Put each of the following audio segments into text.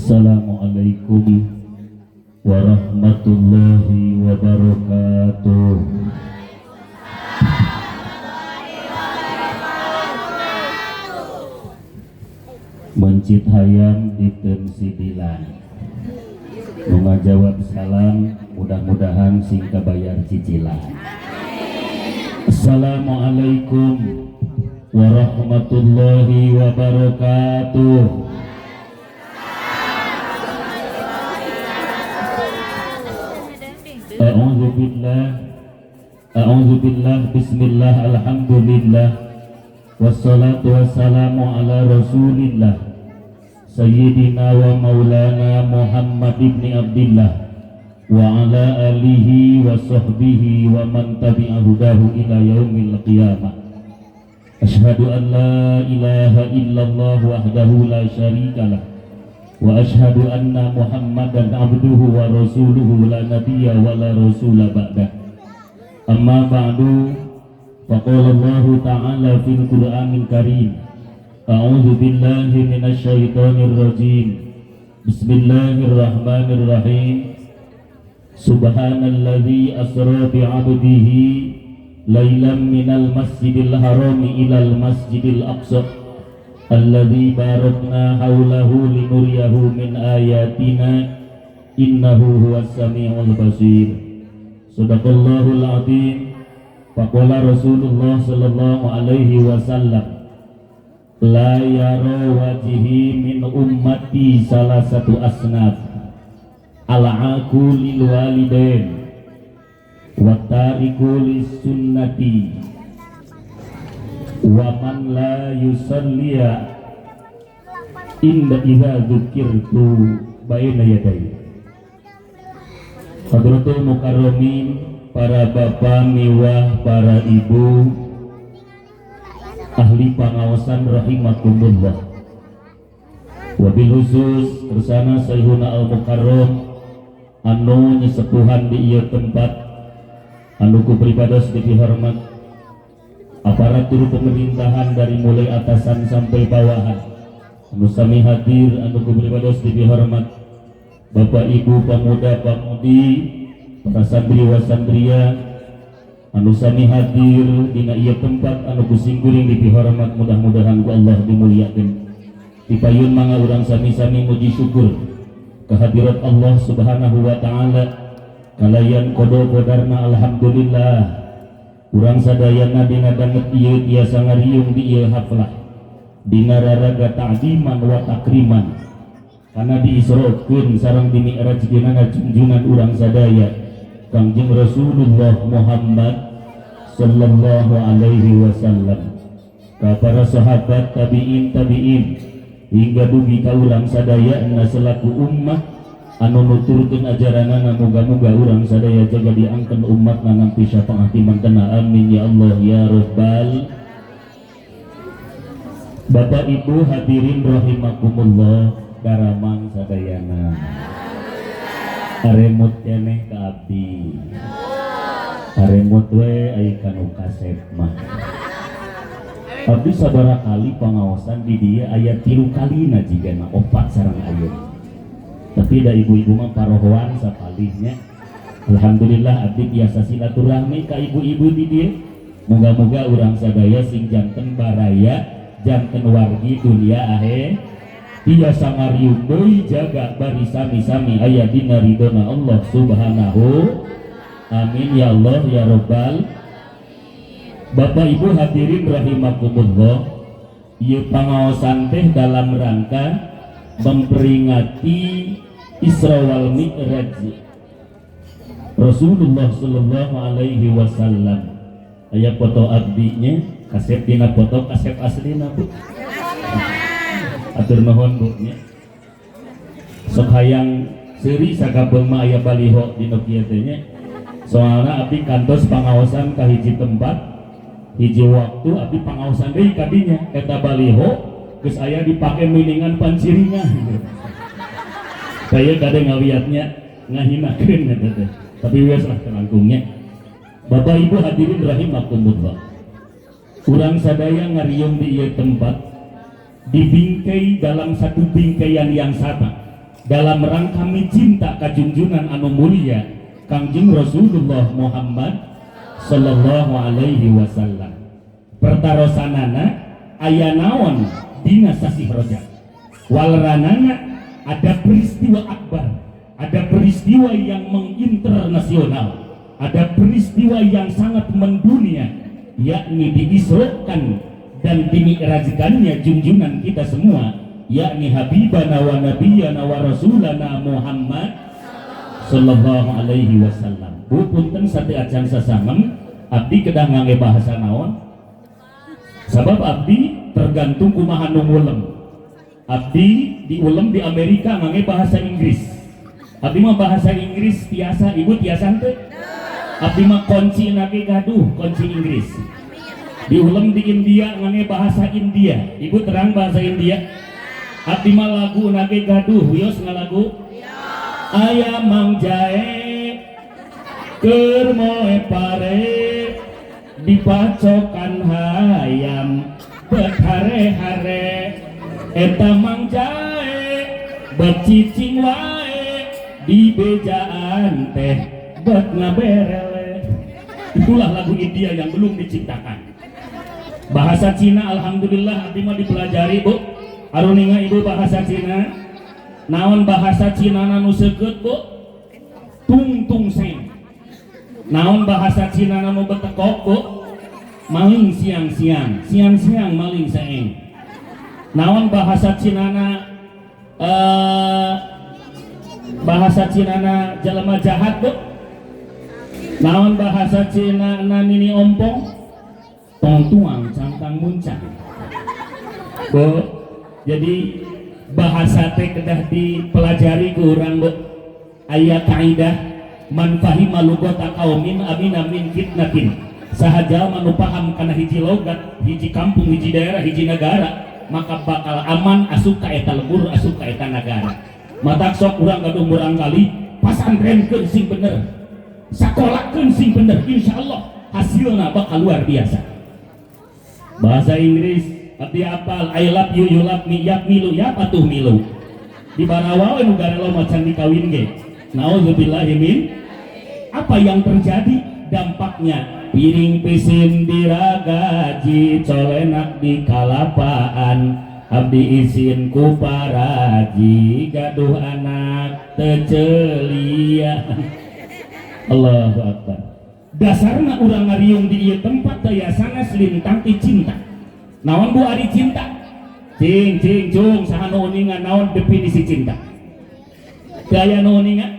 Assalamualaikum warahmatullahi wabarakatuh. Mencit hayam diteun sidilan. Nu ngajawab salam mudah-mudahan sing kabayar cicilan. Assalamualaikum warahmatullahi wabarakatuh. A'udzubillah, bismillah, alhamdulillah, wassalatu wassalamu ala rasulillah Sayyidina wa maulana Muhammad ibn Abdillah wa ala alihi wa sahbihi wa man tabi'a hudahu ila yaumil qiyamah. Ashhadu an la ilaha illallah wahdahu la syarikalah wa ashhadu anna Muhammadan abduhu wa rasuluhu la nabiyya wa la rasula ba'dah. Amma ba'du, faqala Allah ta'ala fil Qur'anil Karim, a'udzu billahi minasy syaithanir rajim. Bismillahirrahmanirrahim. Subhanalladzi asra bi 'abdihi lailan minal masjidil harami ilal masjidil aqsa alladzi barakna haulahu linuriyahu min ayatina innahu huwas samiul basir. Shadaqallahul adzim. Faqala Rasulullah sallallahu alaihi wasallam, la yara wajhi min ummati salah satu asnaf, al-aqu lil walidain wa tariku lis sunnati wa man la yusalliya inda idza dzukirtu baina yaday. Hadratul mukarramin, para bapak miwah, para ibu ahli pangawasan rahimakumullah. Wabil khusus kersana Sayyiduna al-Mukarram anu nyesepuhan di ieu tempat, anu ku pribados dipihormat, aparatur pemerintahan dari mulai atasan sampai bawahan, anu sami hadir anu ku pribados dipihormat, Bapak Ibu pemuda pamudi, para santri wasantria anu sami hadir dina ieu tempat anu kusingkuring dipihormat, mudah-mudahan ku Allah dimuliakeun. Dipayun mangga urang sami-sami muji syukur kehadirat Allah Subhanahu wa taala kalayan kodo kodarna. Alhamdulillah urang sadayana dina danget ieu tiasa ngariung di ieu haflah dina raraga ta'ziman wa takriman karena diisrokeun sareng dimi'rajkeunana junjungan urang sadaya Kangjeng Rasulullah Muhammad sallallahu alaihi wasallam, ka para sahabat tabi'in hingga dugi ka urang sadaya selaku ummah anu nuturkeun ajaranana. Moga-moga urang sadaya jaga diangkeun umatna nampi syafaat mantena, amin ya Allah ya rabbal. Bapak Ibu hadirin rahimakumullah, karamang sadayana aremut keneh ka abdi, aremut we aya kanu kasep mah. Abdi sabaraha kali pangaosan di dia aya 3 kalina jigana 4 sareng ayeuna. Tapi da ibu-ibu mah parohoan sapalihnya. Alhamdulillah abdi biasa silaturahmi ka ibu-ibu di dia. Moga-moga urang sadaya sing janten baraya, janten wargi dunia akhir tiasa ngariung deui jaga bari sami-sami aya dina ridona Allah Subhanahu. Amin ya Allah ya rabbal. Bapak Ibu hadirin rahimakumullah, ieu pangaosan teh dalam rangka memperingati Isra wal Mi'raj Rasulullah sallallahu alaihi wasallam. Aya foto abdinya, kasep dina foto, kasep aslina Bu. Atur nuhun Bu nya. Sok hayang seuri sakabeung mah aya baliho dina kieu teh nya. Soalna abdi kantos pangaosan ka hiji tempat, hiji waktu abdi pangaosan deui ka dinya. Eta baliho geus aya dipake miningan panciringan. Saya kadang ngaliatnya ngahinakeun eta teh. Tapi wes lah kelangkungnya. Bapak Ibu hadirin rahimakumullah. Urang sadaya ngariung di ieu tempat dibingkai dalam satu bingkaian yang sama. dalam rangka mencinta kajunjunan anu mulia Kangjeng Rasulullah Muhammad sallallahu alaihi wasallam. Pertarosanana aya naon dina sasih Rajab. Walranana ada peristiwa akbar, ada peristiwa yang menginternasional, ada peristiwa yang sangat mendunia, yakni diisrokan dan dimi'rajkannya junjungan kita semua, yakni habibana wa nabiyana wa rasulana Muhammad sallallahu alaihi wasallam. Bu punten sate acan sasamem abdi kedah ngangge bahasa naon? Sabab abdi tergantung kumaha nu ngulem. Abdi diulem di Amerika ngangge bahasa Inggris. Abdi mah bahasa Inggris tiasa, ibu tiasa teu? Abdi mah kunci nage gaduh kunci Inggris. Diulem di India ngangge bahasa India. Ibu terang bahasa India. Abdi mah lagu nage gaduh, wios ngalagu. Aya mang jae keur moe pare dipacokan hayam bet hare-hare eta mang jae bet cicing wae di bejaan teh bet ngaberele. Itulah lagu India yang belum diciptakan. Bahasa Cina alhamdulillah abdi mah dipelajari, Bu. Aruninga ibu bahasa Cina. Naon bahasa Cina nu seukeut, Bu? Tung tung seng. Naon bahasa Cina nu betekok, Bu? Maling siang-siang, siang-siang maling saeng. Naon bahasa Cina bahasa Cina jalema jahat, Bu? Naon bahasa Cina nini ompong? Tong tuang cangkang muncang. Bu, jadi bahasa teh kedah dipelajari ke urang, Bu. Aya kaidah man fahima lugata qaumin amina min fitnatin. Sahaja manu paham kana hiji logat, hiji kampung, hiji daerah, hiji negara, maka bakal aman asup ka eta lembur, asup ka eta negara. Matak sok urang gaduh murang kali pasantrenkeun sing bener. Sakolahkeun sing bener, insyaallah hasilna bakal luar biasa. Bahasa Inggris abdi apal I love you, you love me, yap milu, yap atuh milu. Di barawa we nu garelo macan dikawin ge. Nauzubillahi min. Apa yang terjadi dampaknya? Piring pisin diragaji, colenak di kalapaan, abdi isin ku paraji, gaduh anak tecelia. Allahu Akbar. Dasarna urang ngariung di ieu tempat daya sanes lintang ti cinta. Naon Bu ari cinta? Cing cing cung saha nu uningan naon definisi cinta? Daya nu uningan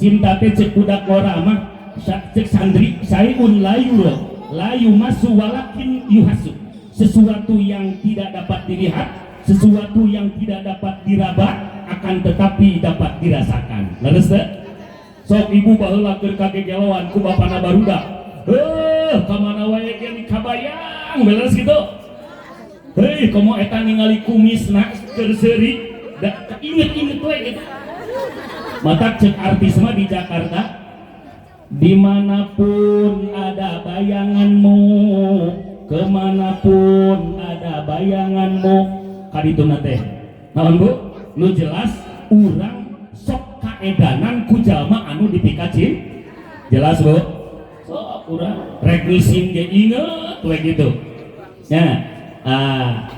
cinta teh cek budak lora mah cek santri sayun layu masu walakin yuhasu. Sesuatu yang tidak dapat dilihat, sesuatu yang tidak dapat diraba, akan tetapi dapat dirasakan. Leres teh? Sok ibu baheula keur kagegeloan ku bapana barudak. Kamana wae ge dikabayang beres gitu. Hei, komo eta ningali kumisna keur seuri, da inget-inget we gitu. Matak cek artis mah di Jakarta, dimanapun ada bayanganmu, kemanapun ada bayanganmu, kadituna teh. Naon Bu? Nu jelas urang sok kaedanan ku jalma anu dipikacin. Jelas Bu? Sok urang rek ngisim ge inget we gitu. Nya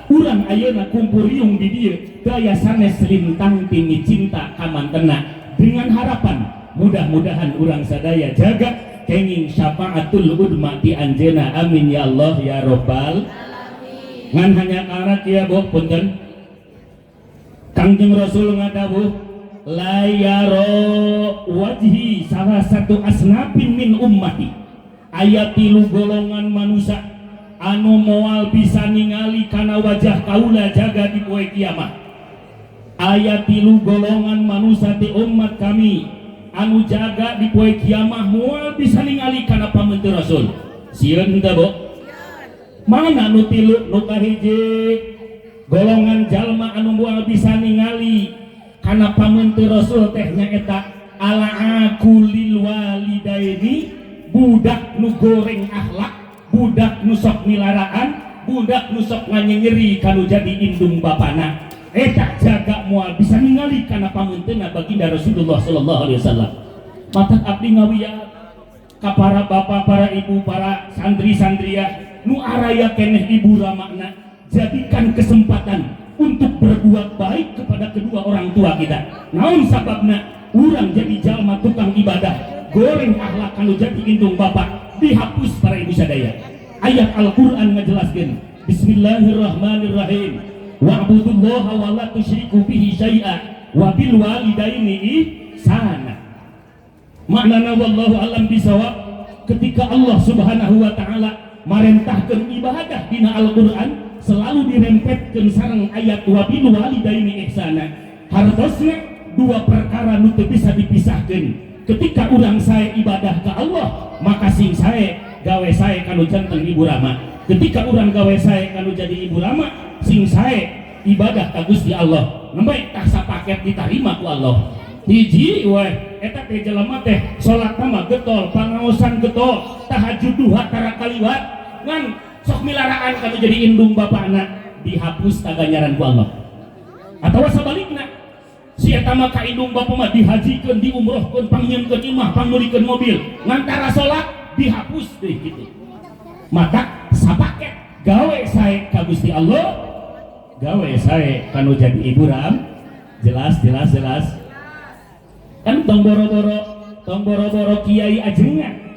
urang ayeuna kumpuriung di dieu gaya sanes lintang timi cinta kamantena dengan harapan mudah-mudahan urang sadaya jaga kenging syafaatul udma ti anjeuna, amin ya Allah ya rabbal alamin. Ngan hanya karat ya Bu punten. Kangjeng Rasul ngadawuh la yaro wajhi salah satu asnafin min ummati, aya tilu golongan manusia anu moal bisa ningali kana wajah kaula jaga di poe kiamat. Aya tilu golongan manusia di umat kami anu jaga di poe kiamat moal bisa ningali kana pamenteur Rasul. Sieun teh Bu? Mana nu tilu? Nu kahiji golongan jalma anu moal bisa ningali kana pamenteur Rasul teh nyaeta ala akulil walidaini, budak nu goreng akhlak, budak nusok milaraan, budak nusok nganyeri kanu jadi indung bapana. Eta jaga jaga moal bisa ningali kana pamuntenna baginda Rasulullah sallallahu alaihi wasallam. Matak abdi ngawiat ka para bapak, para ibu, para santri-santria nu araya keneh ibu ramakna, jadikan kesempatan untuk berbuat baik kepada kedua orang tua kita. Naon sababna urang jadi jalma tukang ibadah, goreng akhlak kanu jadi indung bapak, dihapus para ibu sadaya. Ayat Al-Qur'an ngajelaskeun, Bismillahirrahmanirrahim. Wa'budullaha wa la tusyriku bihi syai'a wa bil walidaini ihsana. Maknana wallahu alam bisawab, ketika Allah Subhanahu wa taala marentahkeun ibadah dina Al-Qur'an selalu dirempetkeun sareng ayat wa bil walidaini ihsana. Hartosna dua perkara nu teu bisa dipisahkeun. Ketika urang sae ibadah ka Allah, maka sing sae gawe sae kanu janten ibu rama. Ketika urang gawe sae kanu jadi ibu rama, sing sae ibadah ka Gusti Allah. Nembe tah sapaket ditarima ku Allah. Hiji weh eta teh jelema teh salat mah getol, pangaosan getol, tahajud duha tara kaliwat ngan sok milaraan kanu jadi indung bapakna, dihapus taganyaran ku Allah. Atawa sabalikna si eta mah ka indung bapa mah dihajikeun, diumrohkeun, pangnyieunkeun imah, pangnuulikeun mobil, ngan tara salat dihapus deui kitu. Maka sapaket gawe sae ka Gusti Allah, gawe sae kanu jadi ibu ram. Jelas kan tong boro-boro kiai ajengan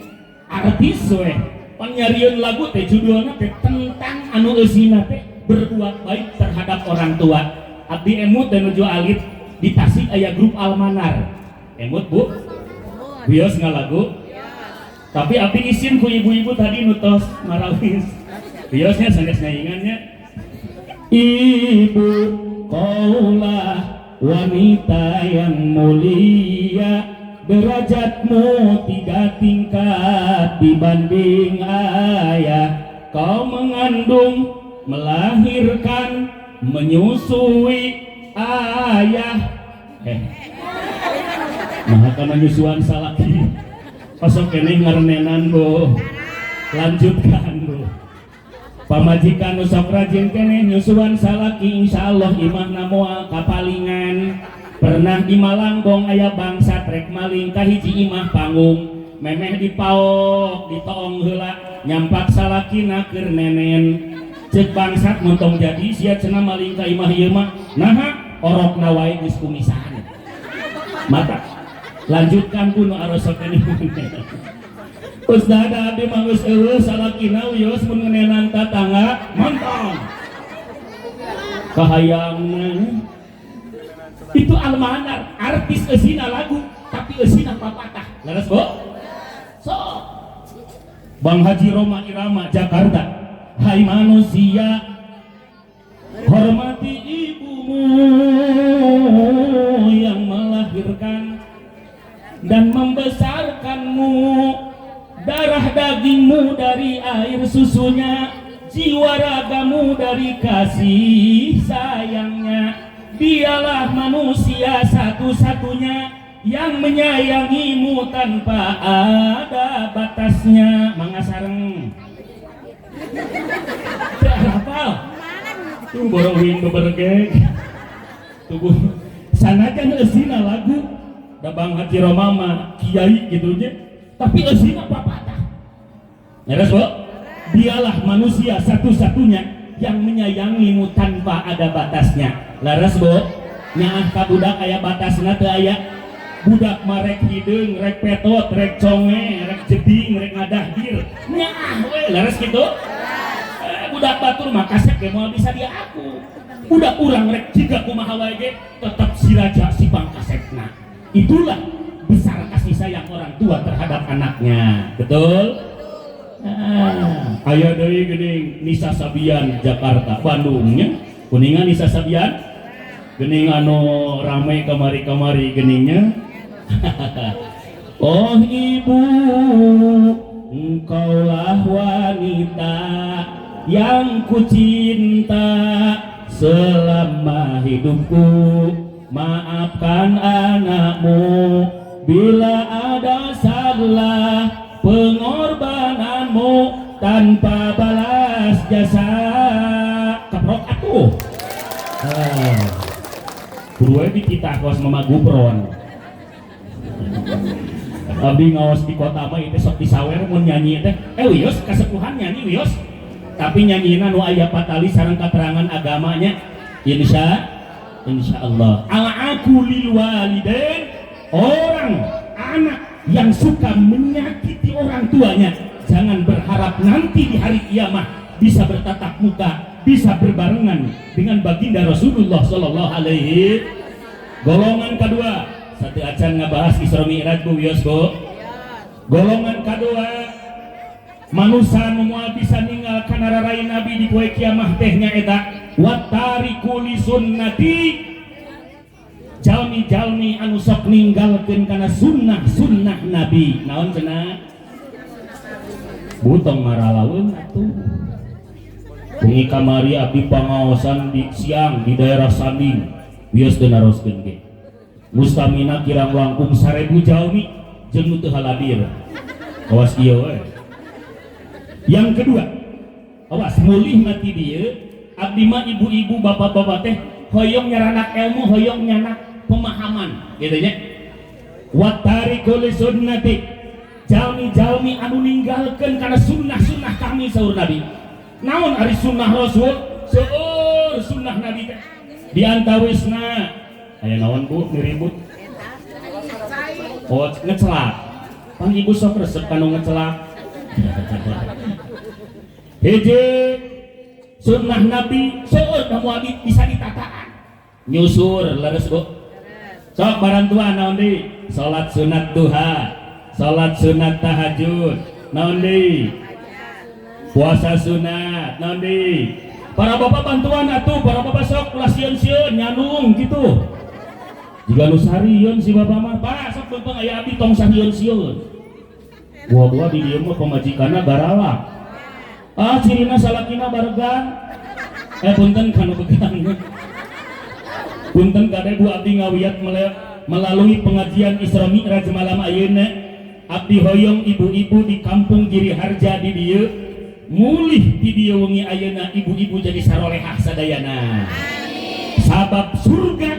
artis we panyarieun lagu teh judulna teh tentang anu eusina teh berbuat baik terhadap orang tua. Abdi emut dan nuju alit di Tasik aya grup Almanar. Emut bu bios ngalagu, tapi abdi isin ku ibu-ibu tadi nutos marawis biosnya sanes ngaingannya. Ibu kaulah wanita yang mulia, derajatmu 3 tingkat dibanding ayah. Kau mengandung, melahirkan, menyusui ayah. Nah karena nyusuan salaki pasok ini ngarenenan bu, lanjutkan bu. Pamajikan nu sok rajin keneh nyusuan salaki, insyaallah imahna moal kapalingan. Pernah di Malangbong aya bangsa trek maling ka hiji imah panggung, memeh dipaok ditoong heula nyampak salakina keur nenen. Ceuk bangsat montong jadi sia cenah maling ka imah ieu mah naha orokna wae geus kumisan. Mata lanjutkan kuno arosok ini. Ustaz abdi mah geus eueuh salakina wios mun ngenenan tatangga montong. Kahayangna itu Almanar, artis eusina lagu tapi eusina papatah. Leres bo? So Bang Haji Roma Irama Jakarta. Hai manusia, hormati ibumu yang melahirkan dan membesarkanmu, darah dagingmu dari air susunya, jiwa ragamu dari kasih sayangnya. Dialah manusia satu-satunya yang menyayangimu tanpa ada batasnya. Mangga sareng hafal tuh borowin bebergek tubuh sanajan eusina lagu da Bang Haji Roma mah kiai gitunya, tapi eusina papatah. Ngeres bo? Dialah manusia satu-satunya yang menyayangimu tanpa ada batasnya. Laras bo? Nyaah ka budak aya batasna teu aya. Budak marek hideung, rek petot, rek conge, rek jeding, rek ngadahdir. Nyaah we, laras kitu. Budak batur mah kasep ge moal bisa dia aku. Budak urang rek jiga kumaha wae ge tetep si raja si bang kasepna. Itulah besar kasih sayang orang tua terhadap anaknya. Betul? Nah, aya deui geuning Nisa Sabian Jakarta, Bandungnya. Kuningan Nisa Sabian. Geuning anu rame kamari-kamari geuningnya. Oh ibu, engkaulah wanita yang ku cinta selama hidupku. Maafkan anakmu bila ada salah, pengorbananmu tanpa balas jasa. Keprok atuh. kudu di kita kos mama gubron abdi ngawas di kota mah itu sok disawer mun nyanyi teh wios kasepuhan nyanyi wios tapi nyanyina nu aya patali sareng keterangan agamanya insya Allah aku lil walidain orang anak yang suka menyakiti orang tuanya jangan berharap nanti di hari kiamat bisa bertatap muka bisa berbarengan dengan baginda Rasulullah sallallahu alaihi golongan kedua satu acan ngabahas Isra Mi'raj bu wios bu golongan kedua manusia semua bisa ninggal kana rarain nabi di poe kiamah tehnya eta watariku li sunnati jalmi anu sok ninggalkeun kana sunnah nabi naon cenah butong maralaweun atuh bengi kamari abdi pangaosan di siang di daerah Sanding wios teu naroskeun ge mustamina kirang langkung 1000 jalmi jeung nu teu haladir awas ieu we yang kedua awas mulih mati dia abdi mah ibu-ibu bapak-bapak teh hoyong nyaranak ilmu hoyong nyanak pemahaman gitu nya watariqul sunnati jalmi anu ninggalkeun kana sunnah kami saur nabi naon ari sunnah rasul seueur sunnah nabi teh di antawisna aya naon bu niribut oh ngecelak pang ibu sok resep kanu ngecelak hiji sunnah nabi seueur kamu abdi bisa ditataan nyusur leres bu sok barantuan naon deui salat sunat duha salat sunat tahajud naon deui puasa sunat naon deui para bapak bantuan atuh para bapak sok ulah sieun-sieun nyanung gitu juga nu sarieun si bapak mah pak sok beupeung aya abdi tong sarieun-sieun buah-buah di dieu mah pamajikanna garalak cirina salakina baregan punten kanu begang punten kade bu abdi ngawiyat melalui pengajian Isra Mi'raj malam ayeuna abdi hoyong ibu-ibu di kampung Giri Harja di dieu mulih di dieu wengi ayeuna ibu-ibu jadi sarolehah sadayana sabab surga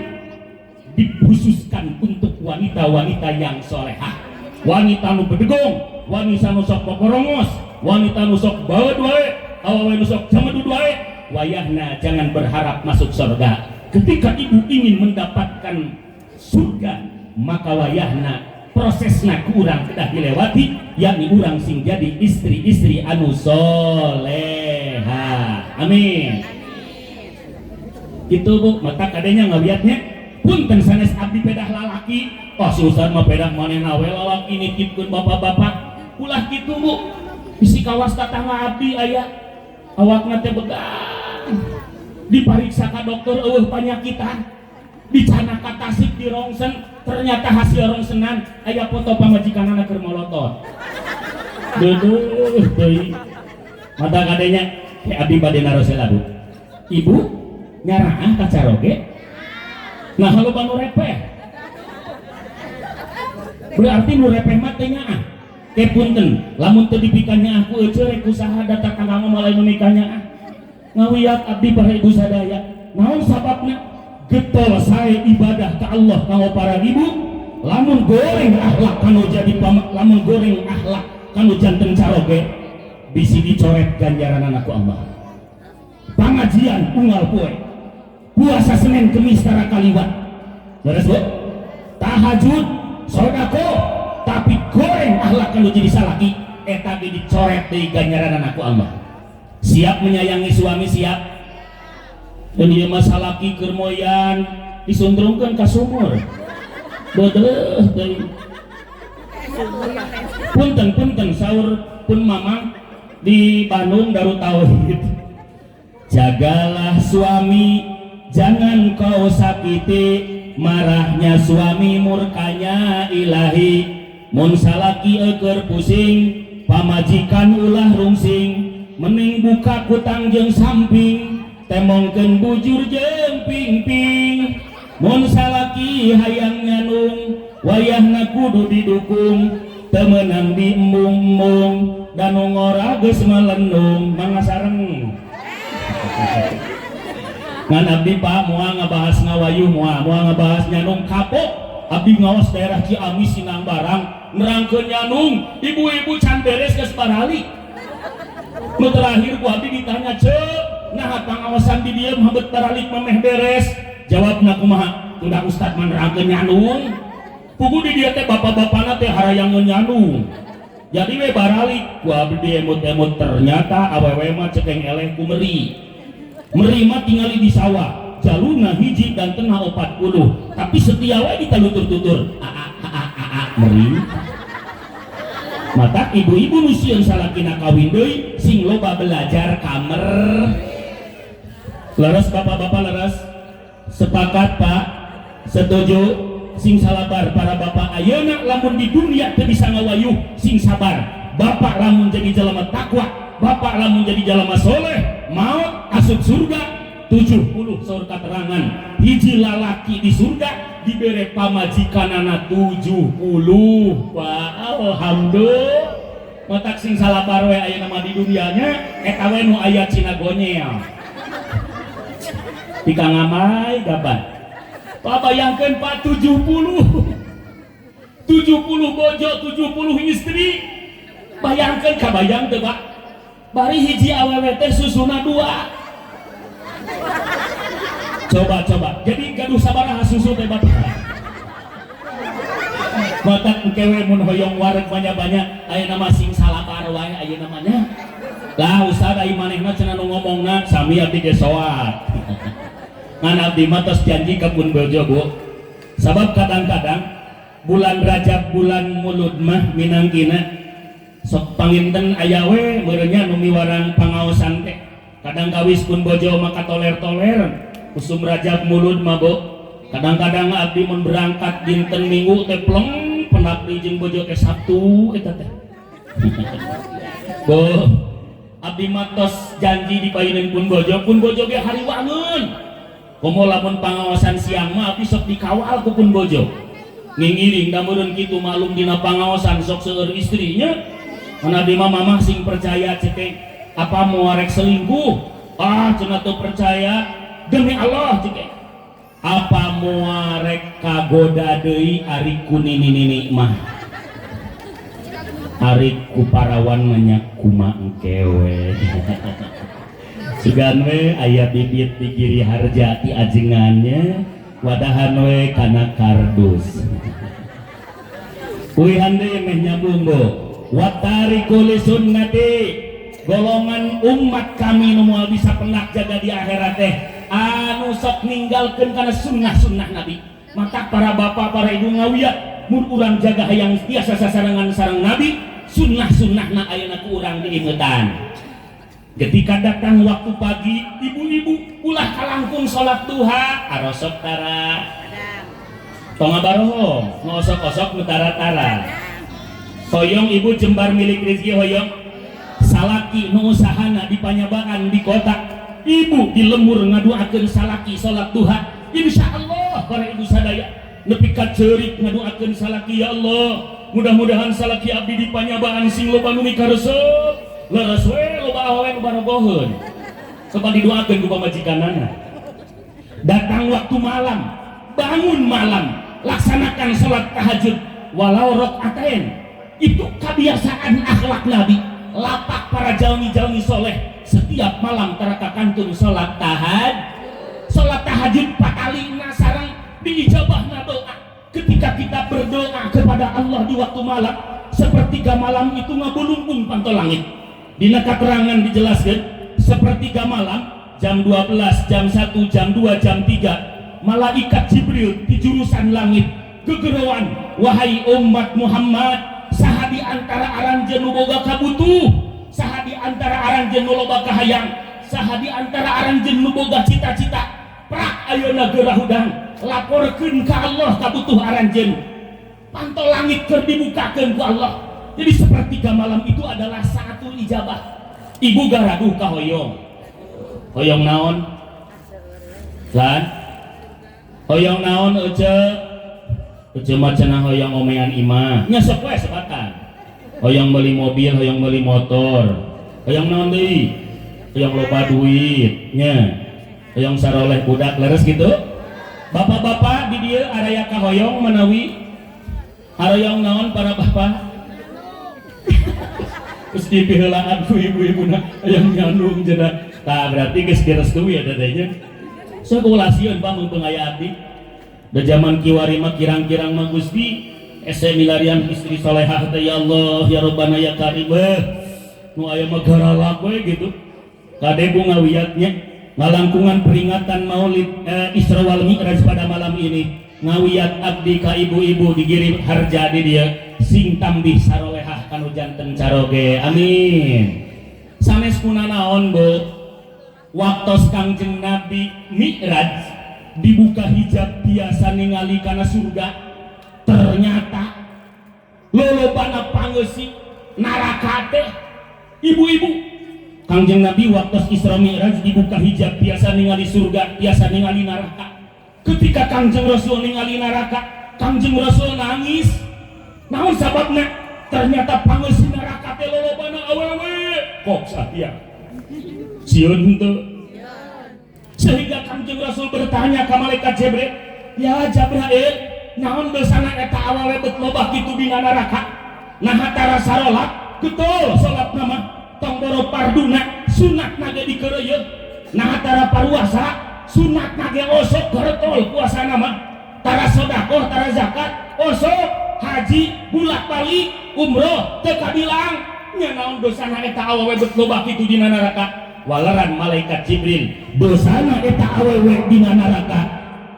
dikhususkan untuk wanita-wanita yang solehah wanita nu bedegong wanita nu sok pokorongos wanita nu sok baeud wae awewe nu sok jamadud wae wayahna jangan berharap masuk surga ketika ibu ingin mendapatkan surga maka wayahna prosesna ku urang kedah dilewati yakni urang sing jadi istri-istri anu soleha amin itu bu mata kadenya ngawiatnya punten sanes abdi pedah lalaki si ustad mah pedah manehna we lalaki nitipkeun bapak-bapak ulah kitu bu bisi kawas tatangga abdi aya awakna teh begang dipariksa ka dokter eueuh panyakitan dicana ka tasik di rongsen ternyata hasil rongsenan aya foto pamajikanana keur molotot deuh deui mata kadenya abdi bade narosela bu ibu nyaraah ka caroge nah kalau banu repeh berarti nu repeh mah teh nyaah ke punten lamun teu dipikannya aku eueuh rek usaha datang ka mama malai nu nikahnya ngawiyat abdi para ibu sadaya naon sababna getol sae ibadah ka Allah kanggo para ibu lamun goreng akhlak kanu jadi lamun goreng akhlak kanu janten caroge bisi dicoret ganjaran ku Allah pangajian unggal poe puasa Senin Kemis tara kaliwat beres bu tahajud sodako tapi goreng akhlak kanu jadi salaki eta ge dicoret deui ganjaran ku Allah siap menyayangi suami siap dan dia masalaki keur moyan disundrungkeun ka sumur beudeuh deui punten saur pun mamang di Bandung Darut Tauhid jagalah suami jangan kau sakiti marahnya suami murkanya ilahi mun salaki eukeur pusing pamajikan ulah rungsing mending buka kutang jeung samping temongkeun bujur jeung pingping mun salaki hayang nyanung wayahna kudu didukung teu meunang diembung-embung dan ngora geus melenung mangga sareng ngan abdi Pak moal ngabahas ngawayuh moal ngabahas nyanung kapok abdi ngawas daerah Ciamis Sinang Barang nerangkeun nyanung ibu-ibu can beres geus baralik nu terakhir ku abdi ditanya ceuk nah pangawasan di dieu mah baralik mameh beres jawabna kumaha udah ustad menerangkeun nyanung pugu di dieu teh bapak-bapana teh harayangeun nyanung jadi we baralik ku abdi emut-emut ternyata awewe mah cekeng eleh ku meri mah tinggali di sawah jaluna hiji dan tengah 40 tapi setia we ditalutur-tutur meri mata ibu-ibu nu sieun salakina kawin deui sing loba belajar kamer leres bapak-bapak leres sepakat Pak setuju sing salabar para bapak ayeuna lamun di dunia teu bisa ngawayuh sing sabar bapak lamun jadi jalma takwa bapak lamun jadi jalma soleh maut asup surga 70 saur katerangan hiji lalaki di surga dibere pamajikanana 70 Pak alhamdulillah matak sing salabar we ayeuna mah di dunianya eta we nu aya cina gonyel tika ngamai gabat Pak bayangkeun Pak 70 bojo 70 istri bayangkeun kabayang teu Pak bari hiji awewe teh susuna 2 coba jadi gaduh sabaraha susu teh Bapak batak kewe mun hoyong wareg banyak-banyak ayeuna mah sing salabar wae ayeuna namanya lah ustad ai manehna cenah nu ngomongna sami abdi ge soat ngan abdi mah tos janji ka pun bojo Bu sabab kadang-kadang bulan Rajab bulan mulud mah minangkina sok panginten aya we meureunnya nu miwarang pangaosan teh kadang kawis pun bojo maka toler-toler usum Rajab mulud mah Bu kadang-kadang abdi mun berangkat dinten Minggu teh pleng penabdi jeung bojo teh Sabtu eta teh Bu abdi mah tos janji dipayeuneun pun bojo ge hariwangeun komo lamun pangawasan siang mah abdi sok dikawal ku pun bojo ngingiring da meureun kitu malum dina pangawasan sok seueur istrinya mun abdi mah mamah sing percaya cekeng apa mau rek selingkuh cenah teu percaya demi Allah cekeng apa mau rek kagoda deui ari ku nini mah ari ku parawan nanya kumaha engkewe sugan we aya bibit di giri harja ti ajengannya wadahan we kana kardus uihan deui meh nyambung Bu watari kuli sunnati golongan umat kami nu moal bisa penak jaga di akhirat teh anu sok ninggalkeun kana sunnah-sunnah Nabi maka para bapak para ibu ngawiyah mun urang jaga hayang biasa sasarangan sareng Nabi sunnah-sunnahna ayeuna ku urang diingetan ketika datang waktu pagi ibu-ibu ulah kalangkung salat duha arosok tara tong abaroho ngosok-osok nu tara-tara hoyong ibu jembar milik rezeki hoyong salaki nu usahana di panyabaan di kota ibu di lembur ngaduakeun salaki salat duha insyaallah para ibu sadaya nepi ka ceurik ngaduakeun salaki ya Allah mudah-mudahan salaki abdi di panyabaan sing loba nu mikaresep leres we loba awewe nu barogoheun coba didoakeun ku pamajikanana datang waktu malam bangun malam laksanakan salat tahajud walau raqatain itu kebiasaan akhlak Nabi lapak para jalmi-jalmi soleh setiap malam teraka kantun salat tahajud patalina sareng diijabahna doa ketika kita berdoa kepada Allah di waktu malam sepertiga malam itu ngabulumpung pantau langit dina katerangan dijelaskan sepertiga malam jam 12 jam 1 jam 2 jam 3 malaikat Jibril di jurusan langit gegerowan wahai umat Muhammad saha di antara aranjeun nu boga kabutuh saha di antara aranjeun nu loba kahayang saha di antara aranjeun nu boga cita-cita prak ayeuna geurah hudang laporkeun ka Allah kabutuh aranjeun pantau langit keur dibukakeun ku Allah jadi sepertiga malam itu adalah satu ijabah ibu garaduh ka hoyong naon lan hoyong naon ece macana hoyong omean imah nya sok we sebatan hoyong beli mobil hoyong beli motor hoyong naon deui hoyong loba duit nya hoyong saroleh budak leres gitu. Bapak-bapak di dieu araya kahoyong menawi haroyong naon para bapak terus dipiheulaan ku ibu-ibuna yang ngandung cenah. Tah berarti geus direstui ya dadanya sakulasieun Pak mun aya abdi da zaman kiwari mah kirang-kirang mah Gusti ese milarian istri salehah teh ya Allah ya Rabbana ya Karim nu aya mah garalak we gitu kade ku ngawiyatnya ngalangkungan peringatan Maulid Isra wal Mi'raj pada malam ini ngawiyat abdi ka ibu-ibu digirim harja di dia sing tambih sarolehah kanu janten caroge amin. Sanes kunanaon Bu waktos Kangjeng Nabi Mi'raj dibuka hijab biasa ningali kana surga ternyata lolobana pangeusik neraka teh ibu-ibu. Kangjeng Nabi waktu Isra Mi'raj dibuka hijab biasa ningali surga biasa ningali neraka. Ketika Kangjeng Rasul ningali neraka Kangjeng Rasul nangis naon sababna ternyata pangeusih neraka teh lolobana awewe kok satia sieun henteu sehingga Kangjeng Rasul bertanya ka malaikat Jibril ya Jibril naon dosana eta awewe bet loba kitu dina neraka nah hatara sarolat betul salat nama tong boro parduna sunat nage dikeureuyeun nah tara paruasa sunat nage osok gartol puasa nama tara sedekah tara zakat osok haji bulak balik umroh teu kabilang nya naon dosana eta awewe bet loba kitu dina neraka walaran malaikat Jibril dosana eta awewe dina neraka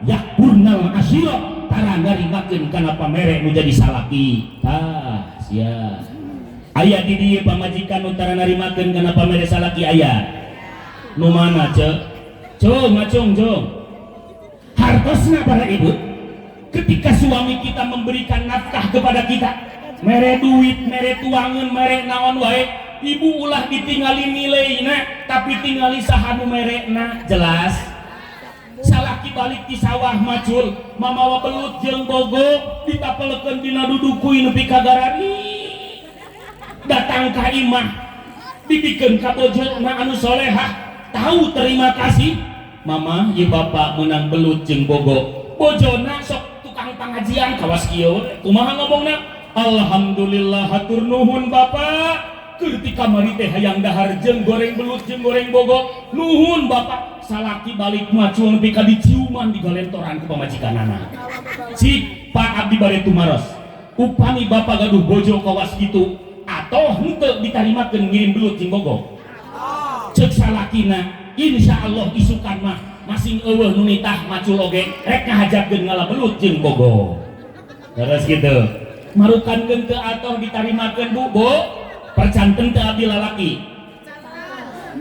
yakurnal asyira tara ngarimakeun kana pamere nu jadi salaki tah sia aya di dieu pamajikan nu tara narimakeun kana pamere salaki aya nu mana ceu cung hartosna para ibu ketika suami kita memberikan nafkah kepada kita mere duit mere tuangan mere naon wae ibu ulah ditinggali nileina tapi tingali saha nu merekna jelas salaki balik di sawah macul mamawa belut jeung bogo ditapelekeun dina dudukuy nepi ka garari datang ka imah dibikeun ka bojona anu solehah tahu terima kasih mama ieu bapak menang belut jeung bogo bojona sok tukang pangajian kawas kieu kumaha ngomongna alhamdulillah hatur nuhun bapak ketika mari teh hayang dahar jeung goreng belut jeung goreng bogo nuhun bapak salaki balik macul nepi ka diciuman di galentoran ku pamajikanana cik Pak abdi bare tumaros upami bapak gaduh bojo kawas kitu atau henteu ditarimakeun ngirim belut jeung bogo ceuk salakina insyaallah isukan mah masing eueuh nu nitah macul oge rek ngahajatkeun ngala belut jeung bogo terus kitu marukankeun teu atoh ditarimakeun bu percanten teu abdi lalaki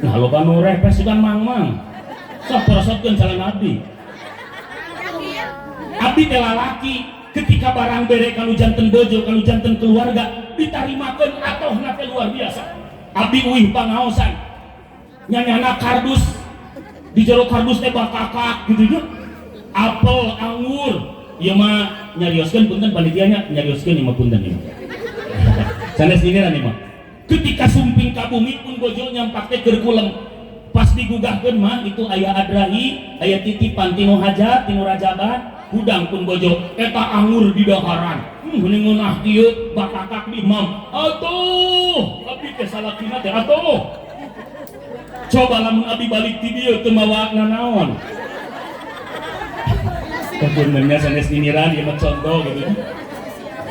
nah loba nu repes sugan mang sok prosotkeun calon abdi abdi teh lalaki ketika barang bere kalau janten bojo kalau janten keluarga ditarimakeun atohna teh luar biasa abdi uih pangaosan nyanyana kardus di jero kardus teh bakakak gitu nya apel anggur ieu mah nyarioskeun punten panitianya nyarioskeun ieu mah punten ieu sanes diniran ieu mah ketika sumping ka bumi pun bojo nyampak teh keur kulem pas digugahkeun mah itu aya adrahi aya titipan tinu hajat tinu rajaban hudang pun bojo eta anggur di daharan mending ngeunah kieu bakakak di imam atuh abdi teh salakina teh atuh coba lamun abdi balik ti dieu teu mawa nanaon kebeunnya sanes diniran ieu mah contoh gitu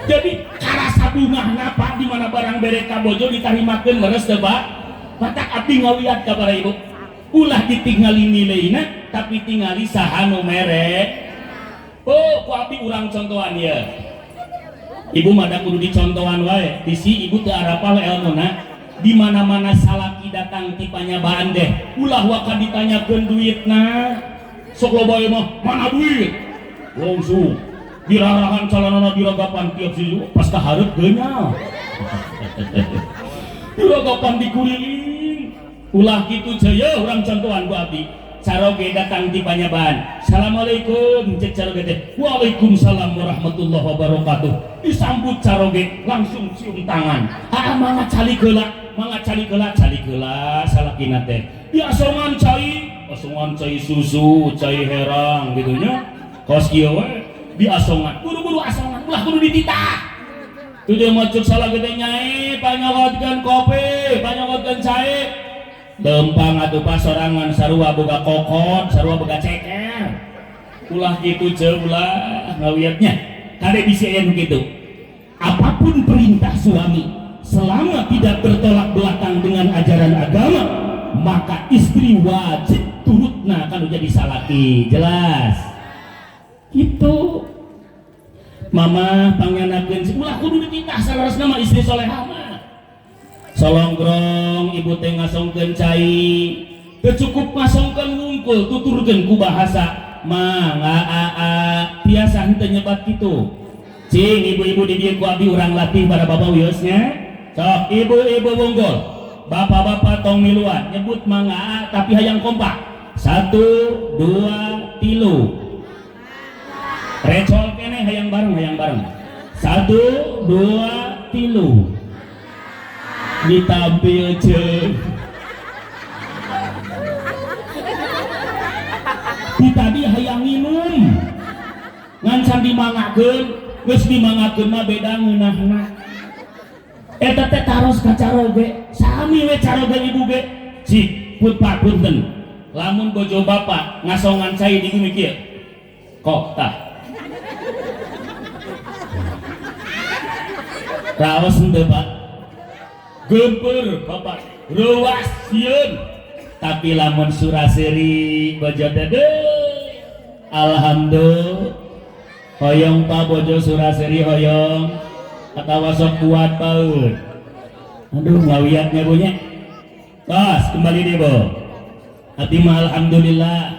jadi karasa bungahna Pak di mana barang bere ka bojo ditarimakeun leres teu Pak matak abdi ngawiat ka para ibu ulah ditingali nileina tapi tingali saha nu mere oh ku abdi urang contohan ya ibu mada kudu dicontohan wae bisi ibu teu arapal elmuna di mana-mana salaki datang ti panyabaan deh ulah waka ditanyakeun duitna sok loba ieu mah mana duit langsung dirarahan calanana diragapan tiap si pas kahareup geunyaw diragapan dikuring ulah kitu ceuyeuh urang contohan ku abdi caroge datang di panyabaan assalamualaikum cek caroge teh waalaikumsalam warahmatullahi wabarakatuh disambut caroge langsung cium tangan mangga cali geula salakina teh diasongan cai asongan cai susu, cai herang gitu nya. Kos kieu we diasongan, buru-buru asongan, ulah kudu dititah. Tu dia maksud salah gede nyai, panyolotkeun kopi, panyolotkeun cai. Lempang atuh pasorangan sarua boga kokot, sarua boga ceker. Ulah kitu ceuk ulah ngawiatnya. Kade bisi aya nu kitu. Apapun perintah suami, selama tidak bertolak belakang dengan ajaran agama, maka istri wajib turutna kanu jadi salaki. Jelas. Gitu. Mama pangenakeun ulah kudu dititah salerosna mah istri solehah mah. Solonggrong ibu teh ngasongkeun cai, teu cukup ngasongkeun wungkul tuturkeun ku bahasa mangga tiasa henteu nyebat kitu. Cing ibu-ibu di dieu ku abdi urang latih para bapak wiosnya. Sok ibu-ibu wunggul, bapak-bapak tong miluan nyebut mangga tapi hayang kompak. 1 2 3. Recol kene hayang bareng 1 2 3 ditampil ceuk tadi hayang minum ngan dimangakeun geus dimangakeun mah beda ngeunahna eta teh taros ka caroge sami we caroge ibu ge cik put pak punten lamun bojo bapak ngasongan cai di bumi kieu kok tah raos henteu Pak gempeur bapak ruas sieun tapi lamun suraseri bojo teh alhamdulillah hoyong Pak bojo suraseri hoyong atawa sok kuat paut aduh ngawiatnya Bu nya tos kembali deh Bu hati mah alhamdulillah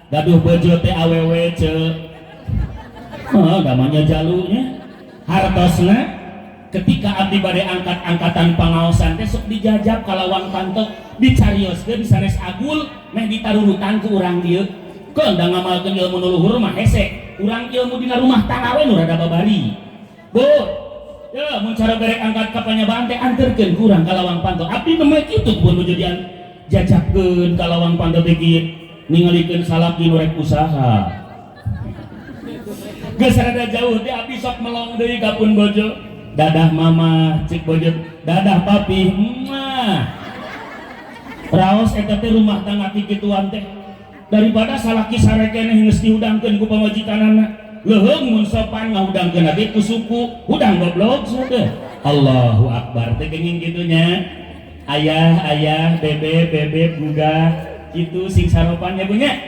gaduh bojo teh awewe ceuk gamanya jalunya hartosna ketika abdi bade angkat-angkatan pangaosan teh sok dijajab kalawang pantok dicarioskeun sanes agul meh ditarurutan ku urang dieu keun da ngamalkeun ilmu nu luhur mah hese urang ilmu dina rumah tangga we nu rada babari Bu ya mun cara berek angkat ka panyabaan teh anterkeun ku urang kalawang pantok abdi mah kitu pun nu jadian jajabkeun kalawang pantok teh kieu ningalikeun salaki nu rek usaha geus rada jauh teh abdi sok melong deui ka pun bojo dadah mama cik bojo dadah papi raos eta teh rumah tangga kikituan teh daripada salaki sarekeneh geus diudangkeun ku pamajikanana leuheung mun sopan ngahudangkeun age ku suku udang goblok sudah Allahu akbar teh kenging kitu nya ayah bebe buga kitu sing saropannya Bu nya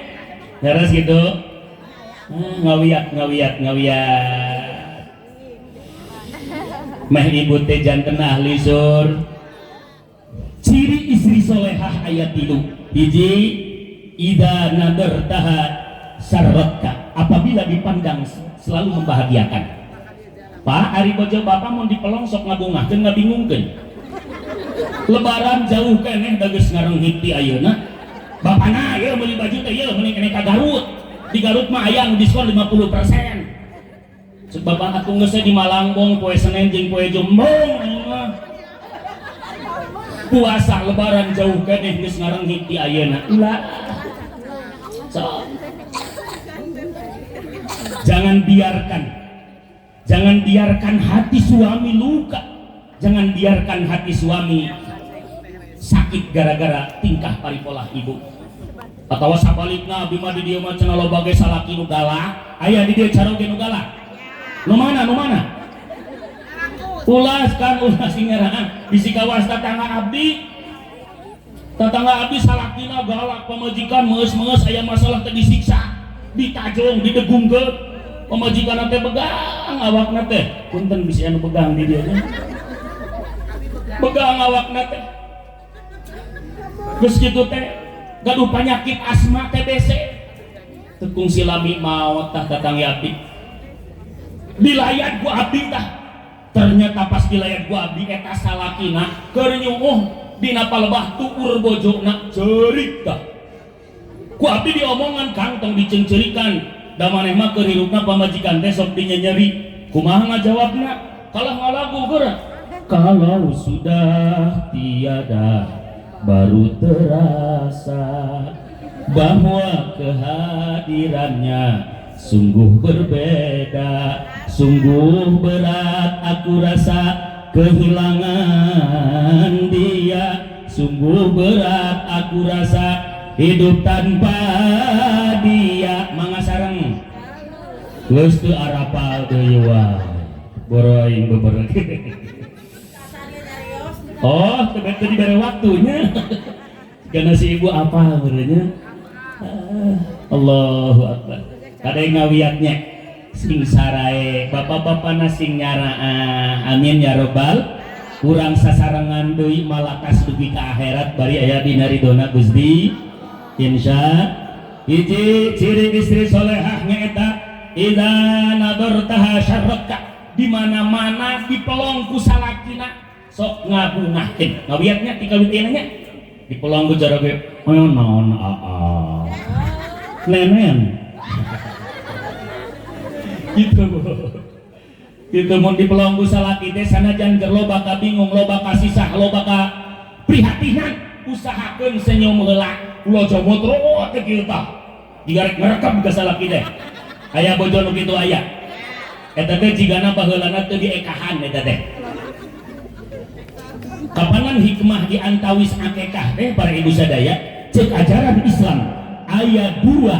beres gitu ngawiat meh ibu teh janten ahli sur ciri istri solehah ayat 3 hiji ida nadartaha sarratka apabila dipandang selalu membahagiakan Pak ari bojo bapak mun dipelong sok ngabungahkeun ngabingungkeun lebaran jauh keneh da geus ngarenghit ti ayeuna bapana ieu meuli baju teh ieu meuli keneh ka Garut di Garut mah aya nu diskon 50%. Cek bapak aku geus di Malangbong poe Senin jeung poe Jombong puasa lebaran jauh keneh geus ngarenghit ti ayeuna ulah so jangan biarkan hati suami luka jangan biarkan hati suami sakit gara-gara tingkah paripolah ibu atawa sabalikna abdi mah di dieu mah cenah loba ge salaki nu galak aya di dieu caroge nu galak nu mana ulas singeraan bisi kawas tetangga abdi salakina galak pamajikan meus aya masalah teh disiksa ditajong didegungkeun pamajikan teh begang awakna teh punten bisi anu begang di dieu begang awakna teh geus kitu teh gaduh penyakit asma TBC tekung silami maot tah tetangga abdi dilayat ku abdi tah ternyata pas dilayat ku abdi eta salakina keur nyuuh dina palebah tuur bojona ceurik tah ku abdi diomongan kang tong diceungceurikan da maneh mah keur hirupna pamajikan teh sok dinyeri kumaha ngajawabna kalah ngalagu geura kalau sudah tiada baru terasa bahwa kehadirannya sungguh berbeda, sungguh berat aku rasa kehilangan dia, sungguh berat aku rasa hidup tanpa dia. Mangga sareng geus teu arapal deui wae boroing beberek. Oh teu dibere waktunya karena si ibu apa benernya. Allahu Akbar. Kadang ngawiatnya sing sarae bapak-bapak nasing nyaraa amin ya robbal. Kurang sasarangan deui malakas dugi ka akhirat bari aya dina ridona Gusti. Insya hiji ciri istri solehah nyaeta idza nadartaha syarraka, di mana-mana dipelong ku salakina sok ngabungahkeun. Ngawiatnya ti kawitna nya dipelong ku jara ge naon nenen gitu mun dipelonggu salaki teh sanajan keur loba ka bingung, loba ka sisah, loba ka prihatinan, usahakeun senyum heula kula jomot ro teh kieu tah digarek ngarekep ka salaki teh aya bojo nu kitu aya eta teh jigana baheulana teu diekahan eta teh. Kapanan hikmah di antawis akekah teh para ibu sadaya cek ajaran Islam ayat 2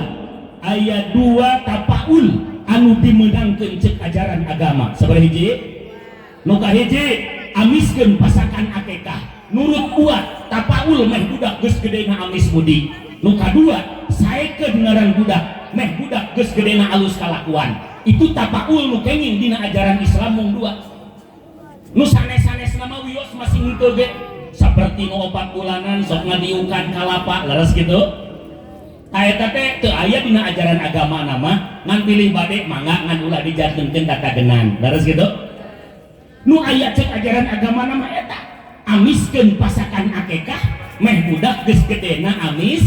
tapaul anu dimenangkeun cek ajaran agama sabaraha hiji nu kahiji amiskeun pasakan akekah nurut kuat tapaul meh budak geus gedena amis budi, nu kadua saekeun ngaran budak meh budak geus gedena alus kalakuan. Itu tapaul nu kenging dina ajaran Islam mung dua. Nu sanes-sanes nama wios masih ngeunteu ge saperti nu 4 bulanan sok ngadiukan kalapa leres gitu. Eta teh teu aya dina ajaran agama nama ngan pilih bade mangga ngan ulah dijatkeun katagenan leres gitu. Nu aya cek ajaran agama nama eta amiskeun pasakan akekah meh budak geus gedena amis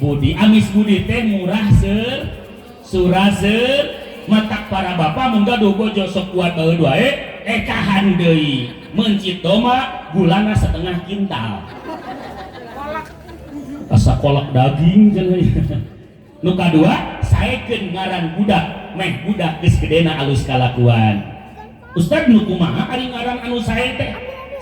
budi. Amis budi teh murah seur surah seur matak para bapak mun gaduh bojo sok kuat baeud wae ekahan deui mencito mah gulana setengah kintal asa kolak daging cenah. Nu kadua saekeun ngaran budak meh budak geus gedena alus kalakuan. Ustad nu kumaha ari ngaran anu sae teh?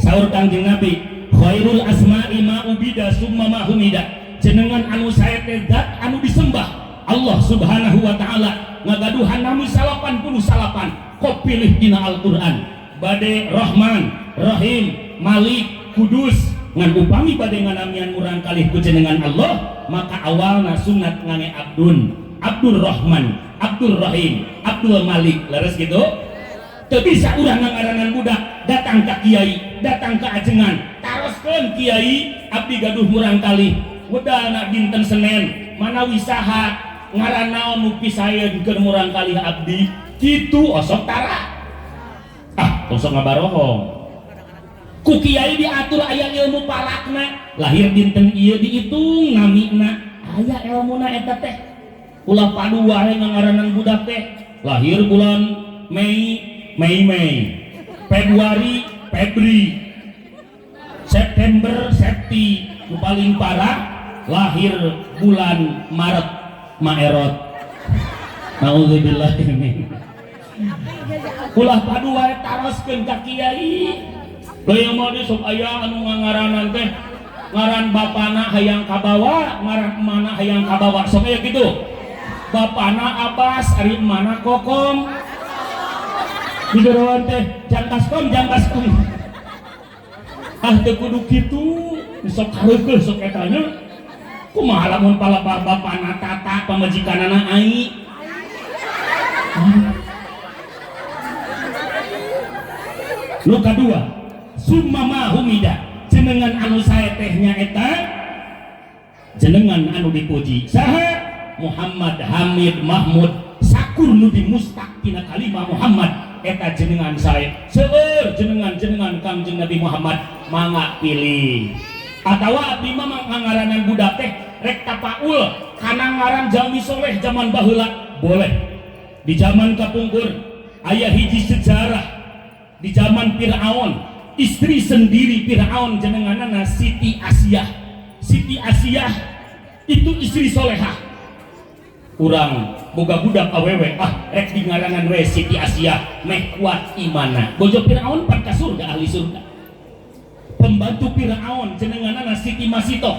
Saur Kangjeng Nabi khairul asma'i ma ubida summa ma humida, jenengan anu sae teh zat anu disembah Allah Subhanahu wa taala ngagaduhan namun 88 kok pilih dina Al-Qur'an bade Rahman, Rahim, Malik, Kudus ngan upami bade nganamian urang kalih ku jenengan Allah maka awalna sunat ngange Abdul Rahman, Abdul Rahim, Abdul Malik leres gitu. Teu bisa urang ngaranan budak datang ka kiai, datang ka ajengan taroskeun kiai abdi gaduh murang kalih wedalna dinten Senin manawi saha ngaran naon nu pisaeun keur murang kalih abdi kitu osok tara osok ngabarohong ku kiai diatur aya ilmu palakna lahir dinten ieu diitung namina aya ilmuna eta teh ulah padu wae ngaranan budak teh lahir bulan Mei Februari Febri September Septi nu paling parah lahir bulan Maret Maerot naudzubillah min ulah padu wae taroskeun ka kiai. Lain mah sok aya anu ngaranan teh ngaran bapana hayang kabawa ngaran emana hayang kabawa sok aya kitu bapana Abbas ari emana Kokom di jerawan teh jangkaskom teu kudu kitu sok hareukeun sok eta nya kumaha lamun pala bapana Tata pamajikanana Ai nu kadua summa ma humida jenengan anu sae teh nyaeta jenengan anu dipuji saha Muhammad Hamid Mahmud sakur nu dimustaq tina kalimah Muhammad eta jenengan sae seueur jenengan Kangjeng Nabi Muhammad mangga pilih atawa abdi mah ngaranan budak teh rek tapaul kana ngaran jalmi soleh zaman baheula boleh. Di zaman kapungkur aya hiji sejarah di zaman Firaun istri sendiri Firaun jenenganana Siti Asiyah itu istri solehah. Kurang boga budak awewe rek di ngarangan we Siti Asia meh kuat imana. Bojo Firaun pan ka surga, ahli surga. Pembantu Firaun jenenganana Siti Masitoh.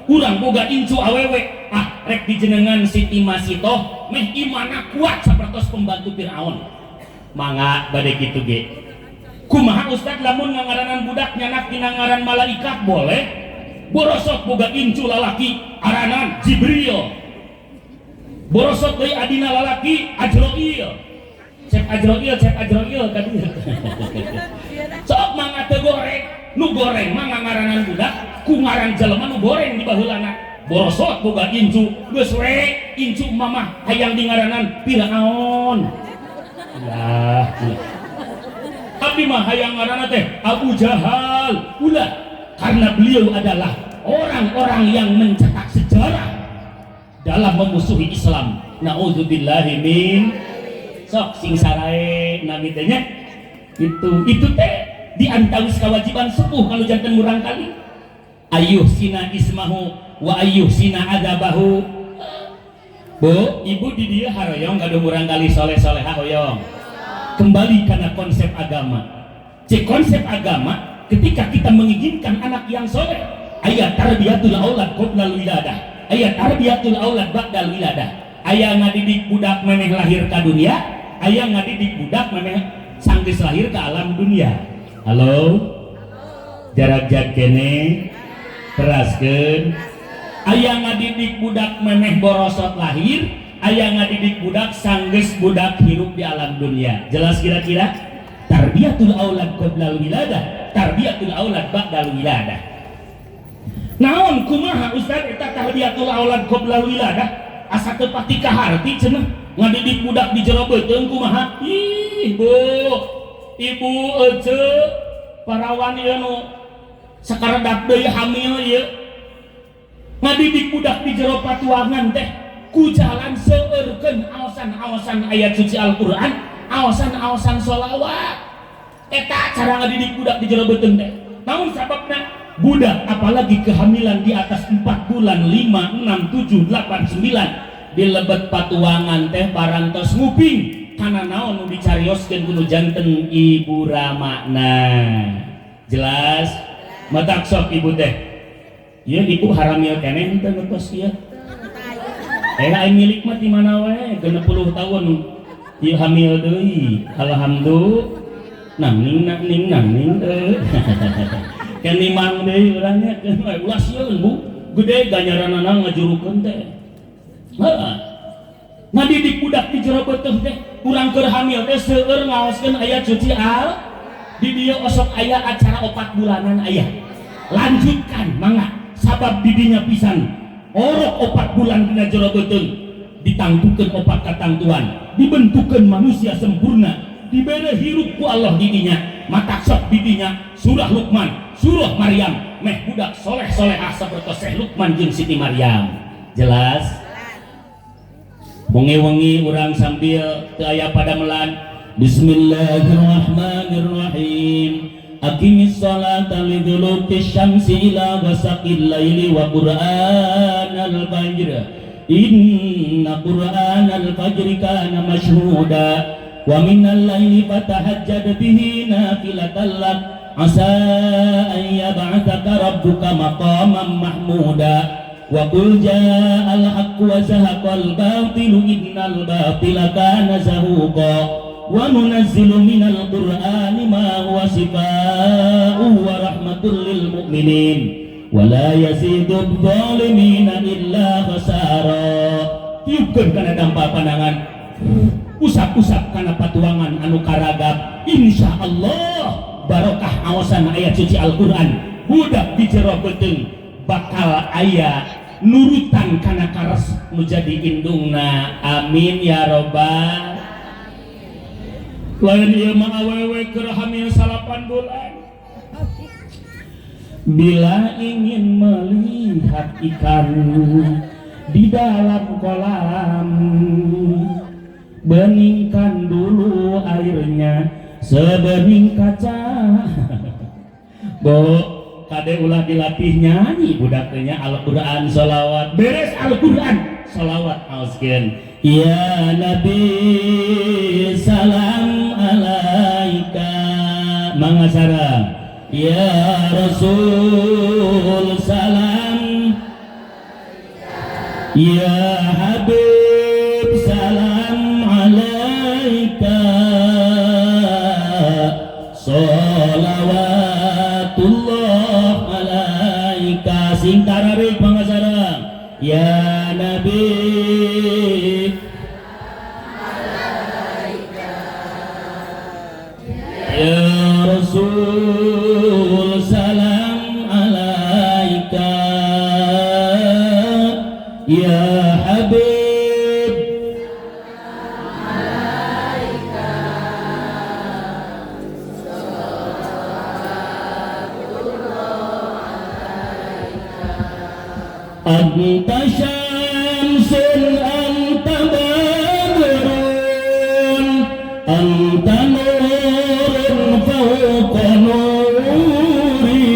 Kurang boga incu awewe rek di jenengan Siti Masitoh meh imana kuat sapertos pembantu Firaun. Mangga bade kitu ge. Kumaha ustad lamun ngangaranan budak nyanak dina ngaran malaikat boleh? Borosot boga incu lalaki aranan Jibril. Borosot deui adina lalaki Ajroil. Cek Ajroil ka dieu. Sok mangga teu goreng, nu goreng mah ngaranan budak, ku ngaran jelema nu goreng di baheulana. Borosot boga incu, geus we incu mamah hayang di ngaranan Firaun. Lah, abdi mah hayang ngaranna teh Abu Jahal. Ulah, karena beliau adalah orang-orang yang mencetak sejarah dalam memusuhi Islam. Nauzubillahi min. Sok sing sarae nami teh nya itu teh di antawis kewajiban sepuh kalau janten murang kali. Ayuh sina ismahu wa ayuh sina adabahu. Bu, ibu di dia haroyong gak ada murang kali soleh-solehah hoyong. Kembali karena konsep agama. Cek konsep agama ketika kita menginginkan anak yang soleh, ayat tarbiyatul aulad qoblal wiladah, ayat tarbiyatul aulad ba'dal wiladah. Aya ngadidik budak memeh lahir ke dunia, aya ngadidik budak memeh sanggeus lahir ke alam dunia. Halo? Jarak kene teraskeun. Aya ngadidik budak memeh borosot lahir, aya ngadidik budak sanggeus budak hirup di alam dunia. Jelas kira-kira? Tarbiyatul aulad qoblal wiladah, tarbiyatul aulad ba'dal wiladah. Naon kumaha ustaz eta tarbiyatul aulad qoblal wiladah? Asa teu pati kaharti cenah ngadidik budak di jero beuteung kumaha? Ibu ece parawan ieu nu sakaredak deui hamil ieu. Ngadidik budak di jero patuangan teh ku jalan seueurkeun aosan-aosan ayat suci Al-Qur'an, aosan-aosan sholawat. Eta cara ngadidik budak di jero beuteung teh. Namun sababna budak apalagi kehamilan di atas 4 bulan 5, 6, 7, 8, 9 di lebet patuangan teh parantos nguping kana naon nu dicarioskeun kudu janten ibu ramana. Jelas? Matak sok ibu teh. Ieu ibu haramil keneh teh ngetos ieu. Aing milik mah di mana wae 60 tahun ieu hamil deui. Alhamdulillah. Nangning kan limang deui urangnya ulah sieun Bu gede ganjaranana ngajurukeun teh. Heeh. Ngadidik budak di jero beuteung teh urang keur hamil teh seueur ngaoskeun ayat suci Al di dieu osok aya acara 4 bulanan aya. Lanjutkan mangga sabab didinya pisan orok 4 bulan dina jero beuteung ditangtukeun 4 katangtuan dibentukeun manusia sempurna dibere hirup ku Allah didinya. Mata sok didinya surah Luqman, surah Maryam, meh budak soleh-solehah sapertos Syekh Luqman jeung Siti Maryam. Jelas? Wengi-wengi urang sambil teu aya padamelan. Bismillahirrahmanirrahim. Aqimis sholata liduluki syamsi ila ghasaqil laili wa qur'anal fajr. Inna qur'anal fajri kana mashhuda. Wa minal laili fatahajjad bihi nafilatan lak asa an yab'atsaka rabbuka maqaman mahmuda wa qul ja'al haqqu wa zahaqal batilu innal batila kana zahuqa wa nunazzilu minal qur'ani ma huwa shifaa'un wa rahmatul lil mu'minin wa la yazidudz zalimina illa khasara. Tiupkeun kana dampa pandangan usap-usap karena patuangan anu karagap. Insya Allah barokah awasan ayat suci Al-Quran budak di jero beuteung bakal aya nurutan karena kares nu jadi indungna. Amin ya robbal. Lain ieu mah awewe keur hamil 8 bulan. Bila ingin melihat ikan di dalam kolam, beningkan dulu airnya sebening kaca. Bo, kade ulah dilatih nyanyi budaknya Al-Quran sholawat beres Al-Quran sholawat auskeun ya Nabi salam alaika mangga sareng ya Rasul salam ya Habib salam alaika sholawatullah alaika sing tararik mangga sareng ya Nabi ya Rasul salam alaika ya Habib anta syamsun anta badrun anta nurun fawqa nuri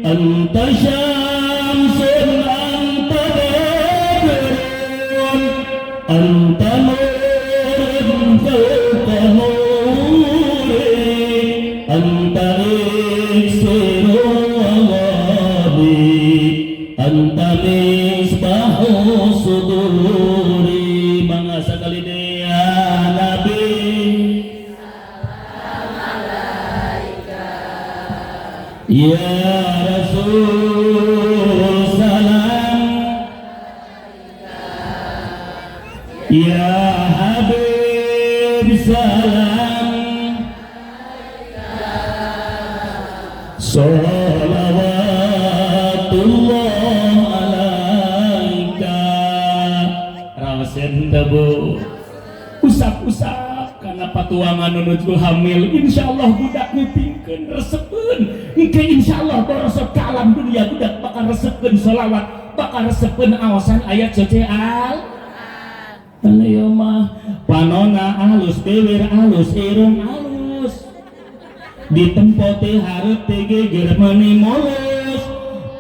anta syamsun anta badrun anta nurun fawqa nuri anta iksiru anta misbahu suduri mangga sakali deui ya Nabi ya Rasul salam ya Habib salam sholawatullah alaika rawasen tebu usap-usap karena patuangan menuju hamil insyaallah budak ngupingkeun resepkeun engke insyaallah borosot ka alam dunia budak bakal resepkeun sholawat bakal resepkeun aosan ayat suci Al-Qur'an mah panona alus bibir alus irung alus ditempo teh hareup teh geger meuni mulus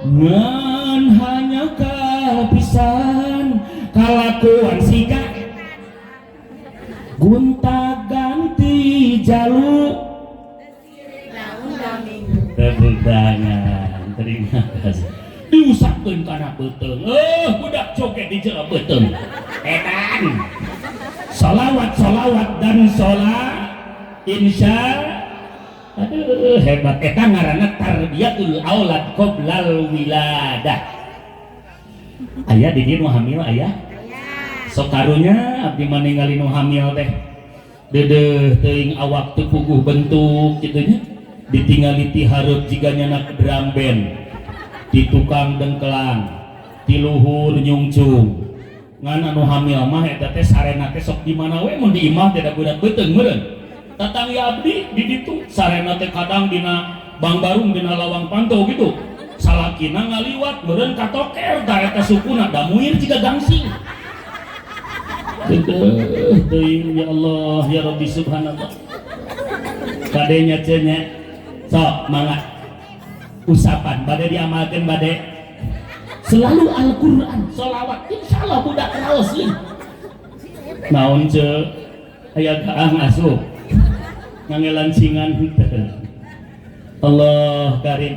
ngan hanya kapisan kalakuan siga gunta ganti jalu tebudangan terima kasih diusapkeun kana beuteung budak joget di jero beuteung edan sholawat dan sholat insya aduh hebat eta ngaranna tarbiyatul aulad qoblal wiladah aya di dieu nu hamil aya sok karunya abdi maninggali nu hamil teh deudeuh teuing awak teu puguh bentuk kitu nya ditingali ti hareup jiga nyana drum band di tukang dengkelang ti luhur nyungcung ngan anu hamil mah eta teh sarena teh sok di mana we mun di imah teh da budak beuteung meureun tatang ya abdi di ditu sarena teh kadang dina Bang Barung dina lawang pantau gitu salakina ngaliwat meureun katoker da eta sukuna da muir jiga gangsing teuing ya Allah ya Rabbi subhanallah kadenya cenye sok mangga usapan bade diamalkeun bade selalu Al-Quran sholawat insyaallah budak raos ieu naon ce aya gaang asup ngangelancingan Allah karim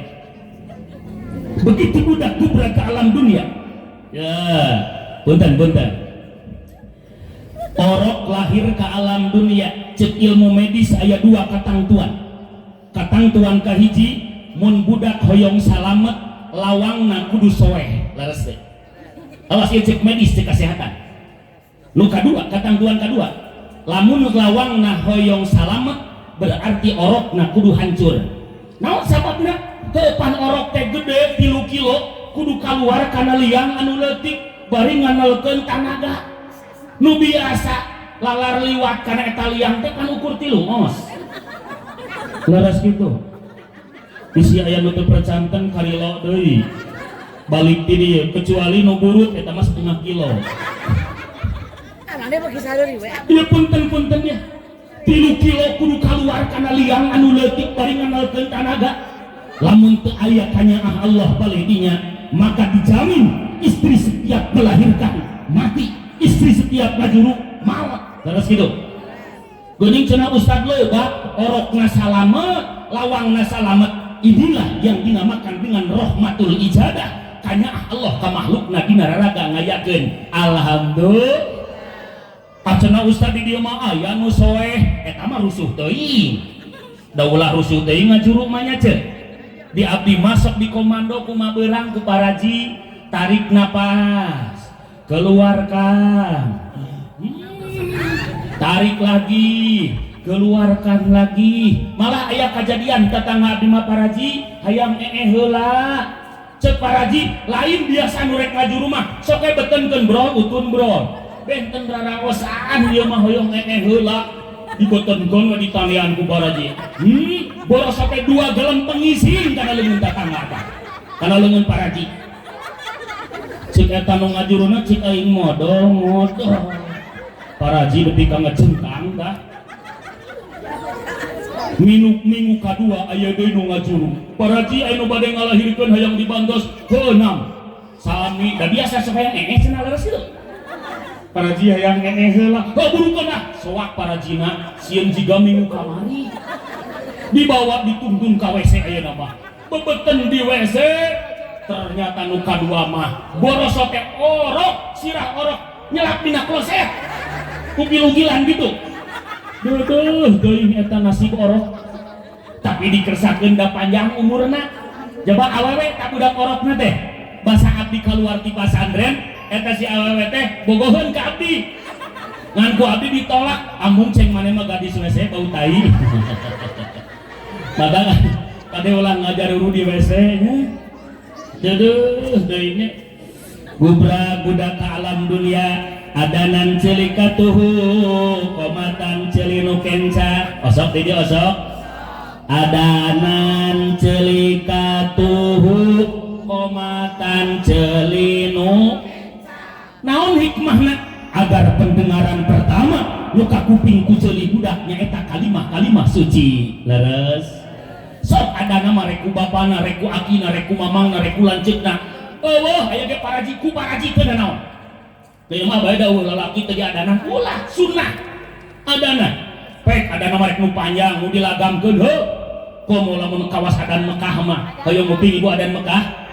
begitu budak kubra ke alam dunia ya punten orok lahir ke alam dunia cek ilmu medis aya dua katangtuan kahiji mun budak hoyong salamet lawangna kudu soeh laras teh awas ieu cek medis cek kesehatan nu kadua katangtuan kadua lamun lawangna hoyong salamet berarti orokna kudu hancur naon sababna teupan orok teh gede 3 kilo kudu kaluar kana liang anu leutik bari nganalkeun tanaga nu biasa lalar liwat kana eta liang teh kan ukur 3 os laras kitu isi aya nu teu percanten karilo deui balik ti dieu kecuali nu burut eta mah 1/2 kilo anane bagi sadari we ieu punten ya 3 kilo kudu kaluar kana liang anu leutik bari nganalkeun tanaga lamun teu aya kanyaah Allah baledinya maka dijamin istri setiap melahirkan mati, istri setiap ngajuru maut. Terus gitu geuning cenah Ustad leubak orokna salamet lawangna salamet. Inilah yang dinamakan dengan rahmatul ijadah, kanyaah Allah ka makhlukna dina raraga ngayakeun alhamdulillah. Cenah Ustad di dieu mah aya nu soeh eta mah rusuh teuing, da ulah rusuh teuing ngajuru mah nya ceuk. Di abdi masuk di komando kumaha beurang ku paraji, tarik napas, keluarkan, tarik lagi, keluarkan lagi. Malah aya kejadian tetangga abdi mah paraji hayang heula cek paraji lain biasa nu rek ngajuru mah sok we beuteunkeun bro utun bro benten raraosaan ieu mah hoyong heula dibeuteunkeun we ditalian ku paraji. Boros sampai 2 galon pengisin kana leungeun tetangga tah kana leungeun paraji. Cik eta nu ngajuruna cik aing modong paraji nepi ka ngecengkang tah. Minggu kadua aya deui nu ngajuru paraji anu bade ngalahirkeun hayang dibantos heunam sami da biasa supaya cenah leres kitu. Paraji hayang heula burukeun ah soak parajina sieun jiga minggu kamari dibawa dituntun ka WC ayeuna mah bebeuteun di WC ternyata nu kadua mah boros teh orok sirah orok nyelap dina kloset ugil-ugilan gitu. Duh teuing eta nasib orok tapi dikersakeun da panjang umurna. Coba awewe tak budak orokna teh basa abdi kaluar ti pasantren eta si awewe teh bogoheun ka abdi ngan ku abdi ditolak ambung ceng maneh mah gadis WC bau tai. Padahal kade ulah ngajar uru di WC nya. Duh teuing gubra budak ka alam dunia adanan celikatuhu komatan celinu kenca osok di osok adanan celikatuhu komatan celinu. Naon hikmahna agar pendengaran pertama luka kuping ku ceuli budak nyaeta kalimah-kalimah suci leres. Sok adana mah reku bapana reku akina reku mamangna reku lanceukna eueuh aya ge paraji ku paraji teu naon. Teu mah bae dawuh lalaki teh adana ulah sunnah adana pek adana mah rek nu panjang nu dilagamkeun heuh komo lamun kawas adan Mekah mah hayang nguping ibu adan Mekah.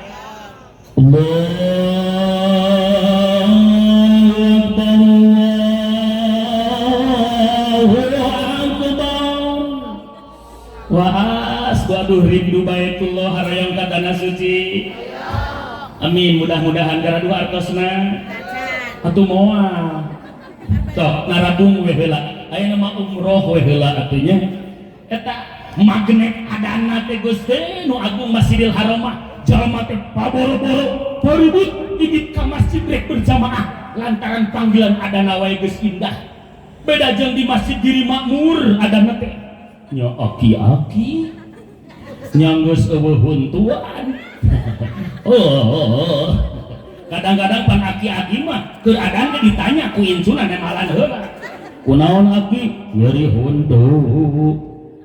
Wahas waduh rindu baitullah harayang ka tanah suci. Amin mudah-mudahan gara dua artosna atuh moal sok narabung we heula aya nama umroh we heula atunya eta magnet adana teh geus teh nu agung Masjidil Haram mah jalma teh paboro-boro paribut idit ka masjid rek berjamaah lantaran panggilan adana wae geus indah. Beda jeung di Masjid Giri Makmur adana teh nya aki-aki nya geus eueuh huntuan. Kadang-kadang pan aki-aki mah keur adan teh ditanya ku insuna nemalan heula. Kunaon aki? Nyeri huntu.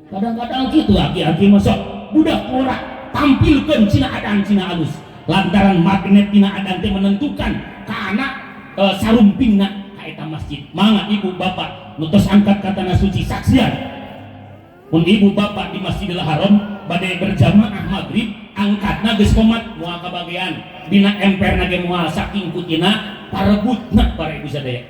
Kadang-kadang kitu aki-aki mah sok budak ora tampilkeun cina adan cina alus. Lantaran magnet tina adan teh menentukan kana sarumpingna ka eta masjid. Mangga ibu bapak nu tos angkat ka tanah suci saksian. Mun ibu bapak di Masjidil Haram bade berjamaah maghrib angkatna geus komat moal kabagean dina emperna ge moal saking kutina parebutna para ibu sadaya.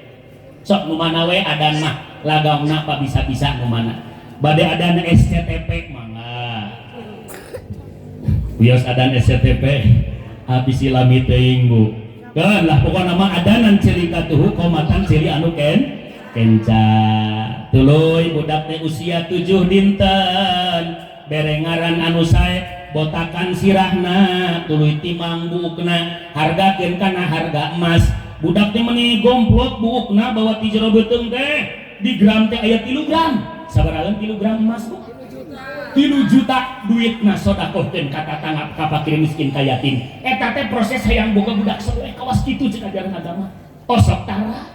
Sok nu mana we adan mah lagamna pa bisa-bisa nu mana. Bade adan SCTP mangga. Bios adan SCTP habis ilami teuing Bu. Keun lah pokona mah adanan celikatuhu komatan cili anu kenca. Tuluy budak teh usia 7 dinten berengaran anu sae botakan sirahna tuluy timang buukna hargakeun kana harga emas. Budak teh meuni gomplok buukna bawa ti jero beuteung teh di gram teh aya 3 gram. Sabaraha 3 gram emas Bu? 3 juta duitna sodakohkeun ka tatangga ka fakir miskin ka yatim. Eta teh proses hayang boga budak soleh kawas kitu cek ajaran agama. Osok tara.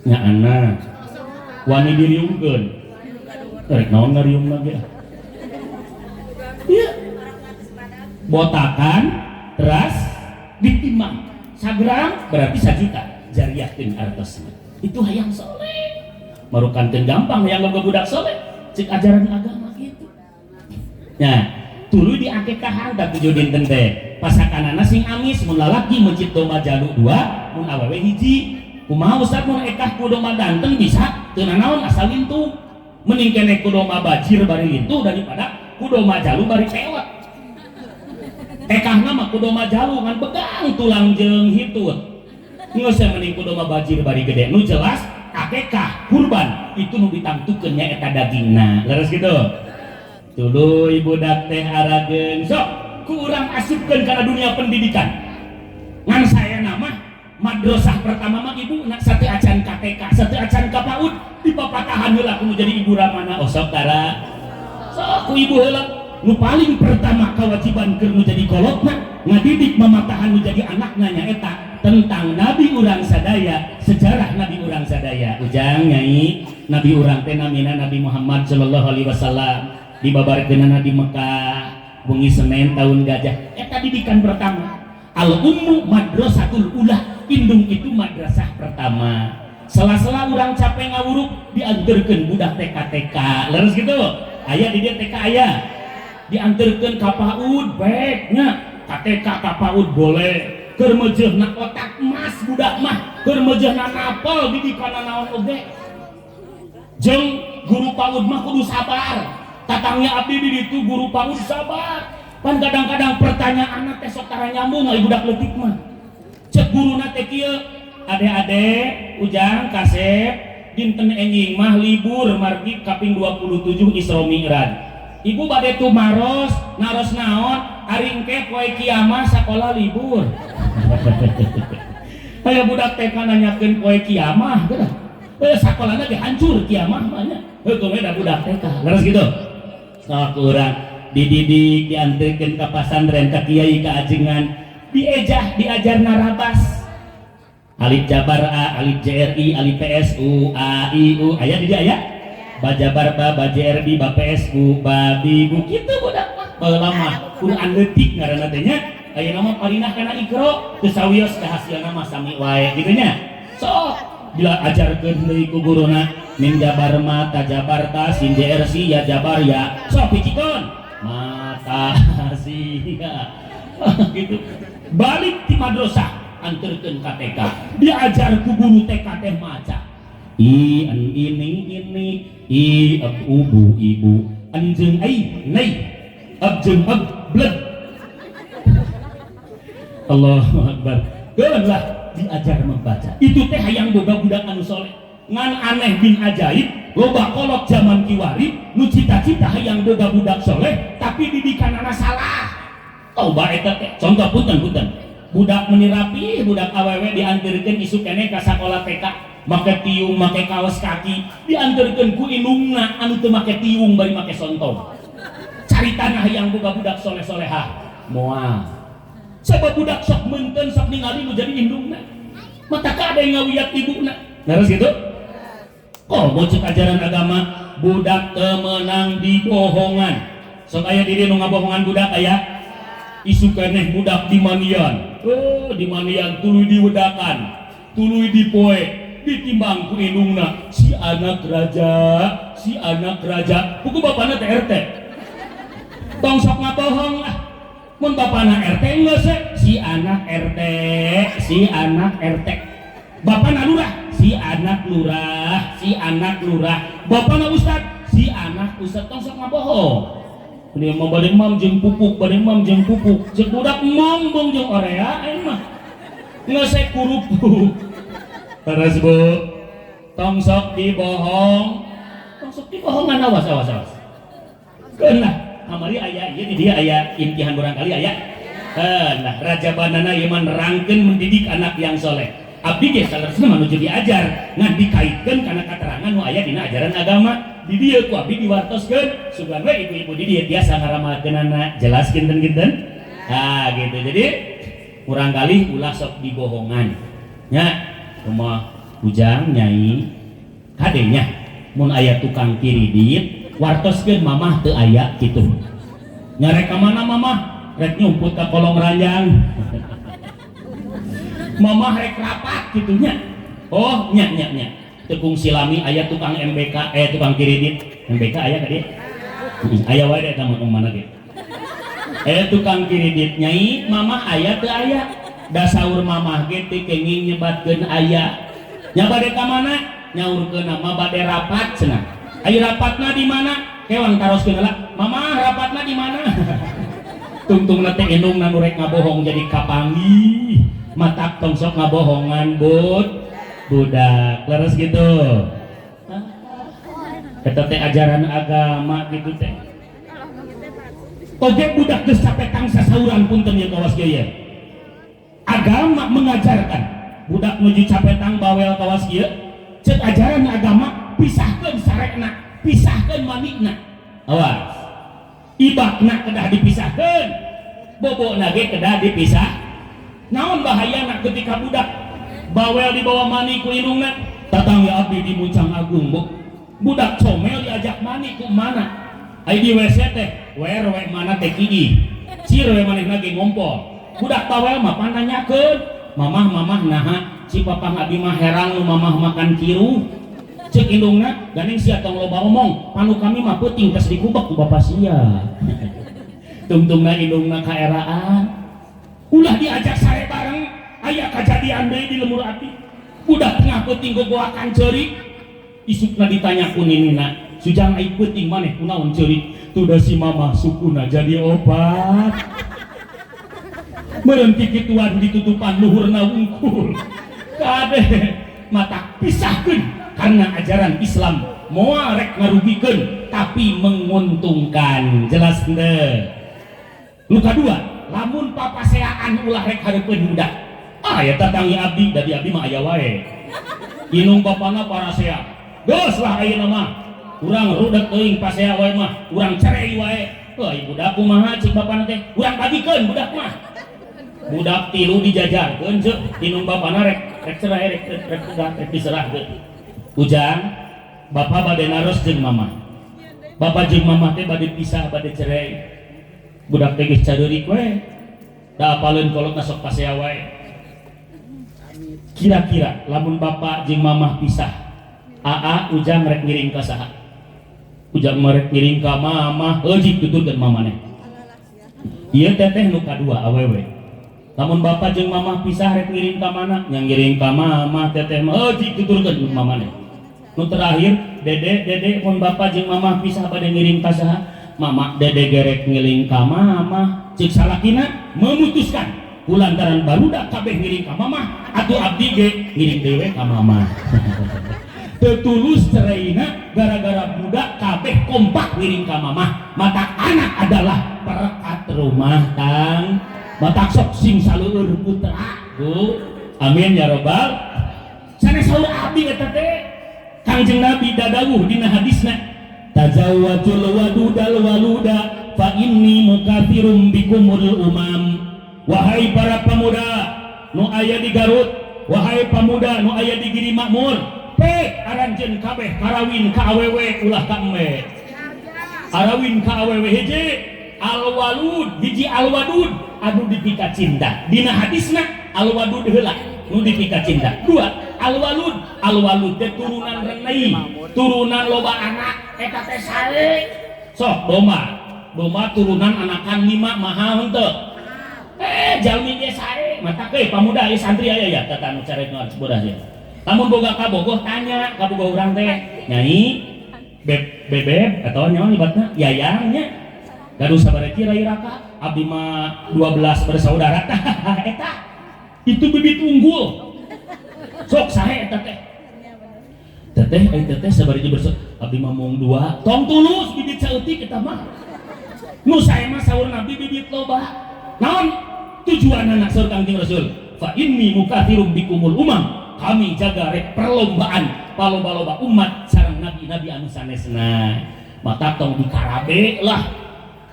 Nya anak wani diriungkeun. Rek naon ngariung lagi? Iya. Botakan teras ditimbang sagram berarti 1 juta jariahkeun artosna. Itu hayang soleh. Marukankeun gampang hayang boga budak soleh. Cek ajaran agama gitu. Nah, tuluy di akekahan da 7 dinten teh. Pasakanana sing amis mun lalaki mencit domba jalu 2, mun awewe hiji. Kumaha Ustaz mun ekah ku domba ganteng bisa teu nanaon asal lintu. Mending kene ku domba bajir bari lintu daripada ku domba jalu bari pewet. Ekahna mah ku domba jalu ngan begang tulang jeung hitut. Geus mending ku domba bajir bari gede. Nu jelas akekah kurban itu nu ditangtukeun nya eta dagingna. Leres gitu. Tuluy budak teh arageun sok ku urang asupkeun kana dunia pendidikan. Ngan saya nama madrasah pertama mah ibu nak satu acan KTK, satu acan ka PAUD di papatahan heula kudu jadi ibu ramana. Oh sok tara. Sok ku ibu heula nu paling pertama kewajiban keur nu jadi kolotna ngadidik mamatahan nu jadi anakna nyaeta tentang Nabi urang sadaya, sejarah Nabi urang sadaya. Ujang nyai Nabi urang teh namina Nabi Muhammad sallallahu alaihi wasallam dibabarkeunana di Mekah bengi Senin tahun gajah. Eta didikan pertama. Al ummu madrasatul ula, indung itu madrasah pertama. Sela-sela urang capek ngawuruk dianterkeun budak TK. Leres gitu. Aya di dia TK aya. Dianterkeun ka PAUD baiknya. KTK ka PAUD boleh. Keur meujeuhna otak emas budak mah, keur meujeuhna napal didikana naon oge. Jeung guru PAUD mah kudu sabar. Tatangnya abdi di ditu guru PAUD sabar. Pan kadang-kadang pertanyaan teh sok tara nyambung ai budak leutik mah. Cek guruna teh kieu, ade-ade ujang kasep dinten enjing mah libur margi kaping 27 Isra Mi'raj. Ibu bade tu maros, naros naon, ari engke poe kiamah sakola libur. Aya budak TK nanyakeun poe kiamah geus. Sakolana ge hancur kiamah mah nya. Heuh da budak TK. Leres gitu. Sok urang dididik diantarkeun ka pasantren ka kiai ka ajengan diejah diajar narabas alif jabar a alif jri alif psu a i u aya di dia aya bajabar ba bajrb ba psu ba bibu kitu budak mah baheula mah Quran leutik ngaranna teh nya aya nama parinah kana ikro teu sawios ka hasilna mah sami wae kitu nya sok bila ajarkeun deui ku guruna min jabar ma tajabar ta sin jrc ya jabar ya sok picikeun mata sia gitu balik di madrasah anterkeun ka TK diajar ku guru TK teh maca i an ini i ab ubu ibu anjeun ai nai ab jeung ab bled Allahu akbar geun lah diajar membaca itu teh hayang boga budak anu soleh ngan aneh bin ajaib loba kolot zaman kiwari nu cita-cita hayang boga budak soleh tapi didikanana salah. Toba eta teh contoh punten budak menirapi budak awewe dianterkeun isu keneh ka sakola TK make tiung make kaos kaki dianterkeun ku indungna anu teu make tiung bari make sontong caritana hayang boga budak soleh-solehah moal sabab budak sok meunteun sok ningali nu jadi indungna mata ka ada yang ngawiyat ibuna leres gitu. Oh, bocek ajaran agama budak temenang dibohongan. Sok aya diri nu ngabohongan budak aya. Isu keneh budak di manian. Oh, di manian tuluy diwedakan, tuluy dipoe, ditimbang ku indungna si anak raja. Puku bapana teh RT. Tong sok ngabohong lah. Mun bapana RT geus si anak RT. Bapana lurah si anak lurah bapana ustad si anak ustad tong sok ngabohong dia mah bade mam jeung pupuk cek budak mombong jeung orea aing mah ngesek kurupuk terus bu tong sok dibohongan awas keun lah amari aya ieu di dia aya imtihan barangkali aya nah raja bandana ieu mah nerangkeun mendidik anak yang soleh. Abdi ge salerusna menuju diajar ngan dikaitkeun kana katerangan nu aya dina ajaran agama di dieu ku abdi diwartoskeun sugan we ibu-ibu di dieu biasa ngaramalkeunana jelas kinten-kinten gitu jadi kurang kali ulah sok dibohongan nya kumaha ujang nyai kadenya mun aya tukang kiridit wartoskeun mamah teu aya kitu nyarek ka mana mamah rek nyumput ka kolong ranjang mamah rek rapat gitunya oh nya tekung silami aya tukang MBK tukang kredit MBK aya ka dia aya wae da eta mana ge tukang kredit nyai mamah aya teu aya da saur mamah ge teh kenging nyebatkeun aya nya bade ka mana nyaurkeun mah bade rapat cenah ayo rapatna di mana kewan taroskeun heula mamah rapatna di mana tungtungna teh indungna nu rek ngabohong jadi kapanggih matak tong sok ngabohongan budak leres gitu eta teh ajaran agama gitu teh oge budak geus capetang sasauran punten ieu kawas kieu agama mengajarkan budak nuju capetang bawel kawas kieu cek ajaran agama pisahkeun sarekna pisahkeun manina awas ibakna kedah dipisahkeun bobona ge kedah dipisah naon bahayana ketika budak bawel di bawah mani ku indungna tatang ya abdi di Muncang Agung budak comel diajak mani ku mana ai di WC teh wer we mana teh kieu cir we manehna ge ngompol budak bawel mah pananyakeun mamah naha si papang abdi mah herang nu mamah makan kiru cek indungna gandeng sia tong loba omong panu kami mah peuting tes dikubek ku bapak sia tungtungna indungna kaeraan ulah diajak sare bareng aya kajadian deui di lemur ati budak tengah peuting gogoakan ceurik isukna ditanya ku ninina sujang ai peuting maneh kunaon ceurik tuh da si mamah sukuna jadi obat meureun kikituan ditutupan luhurna wungkul kadeh mata pisahkeun karena ajaran Islam moal rek ngarugikeun tapi menguntungkan jelas teu nu kadua lamun papaseaan ulah rek hareupeun budak ya tatangi abdi dari abdi mah aya wae inung bapana parasea geus lah ayeuna mah urang rudet teuing pasea wae mah urang cerei wae budak kumaha cik bapana teh urang bagikeun budak mah budak tilu dijajarkeun ceuk inung bapana rek cerai rek diserahkeun ujang bapak bade naros jeung mamah bapak jeung mamah teh bade pisah bade cerai budak teh geus cadeurik we da apaleun kolotna sok pasea wae kira-kira lamun bapak jeung mamah pisah ujang rek ngiring ka saha ujang rek ngiring ka mamah eujik tuturkeun mamane ieu teteh nu kadua awewe lamun bapak jeung mamah pisah rek ngiring ka mana nya ngiring ka mamah teteh mah eujik tuturkeun mamane nu terakhir dede mun bapak jeung mamah pisah bade ngiring ka saha mama dede gerek ngiring ka mamah cik salakina memutuskan kulantaran barudak kabeh ngiring ka mamah atuh abdi ge ngiring dewe ka mamah teu tulus ceraina gara-gara budak kabeh kompak ngiring ka mamah mata anak adalah perekat rumah tang mata sok sing saleueur putra bu amin ya rabbal sanes saur abdi eta teh Kangjeng Nabi dadawuh dina hadisna tazawwajul wadudal waluda fa inni mukatsirum bikumul umam wahai para pemuda nu aya di Garut wahai pemuda nu aya di Giri Makmur aranjeun kabeh karawin ka awewe ulah ka embe arawin ka awewe hiji alwalud hiji alwadud anu dipika cinta dina hadisna alwadud heula nu dipika cinta dua alwalud teh turunan renei turunan loba anak eta teh sare sok doma turunan anakan 5 mahal henteu jalmi ge sare mata ke pamuda ieu santri aya ya tata nu carek nu bodas ya lamun boga kabogoh tanya ka boga urang teh nyai bebeb atawa nyawa libatna yayangnya gaduh sabaraha rai raka abdi mah 12 bersaudara eta itu bibit unggul sok sahe eta teh teteh sabaraha bersaudara abdi mah mung 2 tong tulus bibit saeutik eta mah nu sae mah saur nabi bibit loba naon tujuanna saur Kangjeng Rasul fa inni mukatsirum bikumul umam kami jaga rek perlombaan paloba-loba umat sareng nabi-nabi anu sanesna mata tong dikarabe lah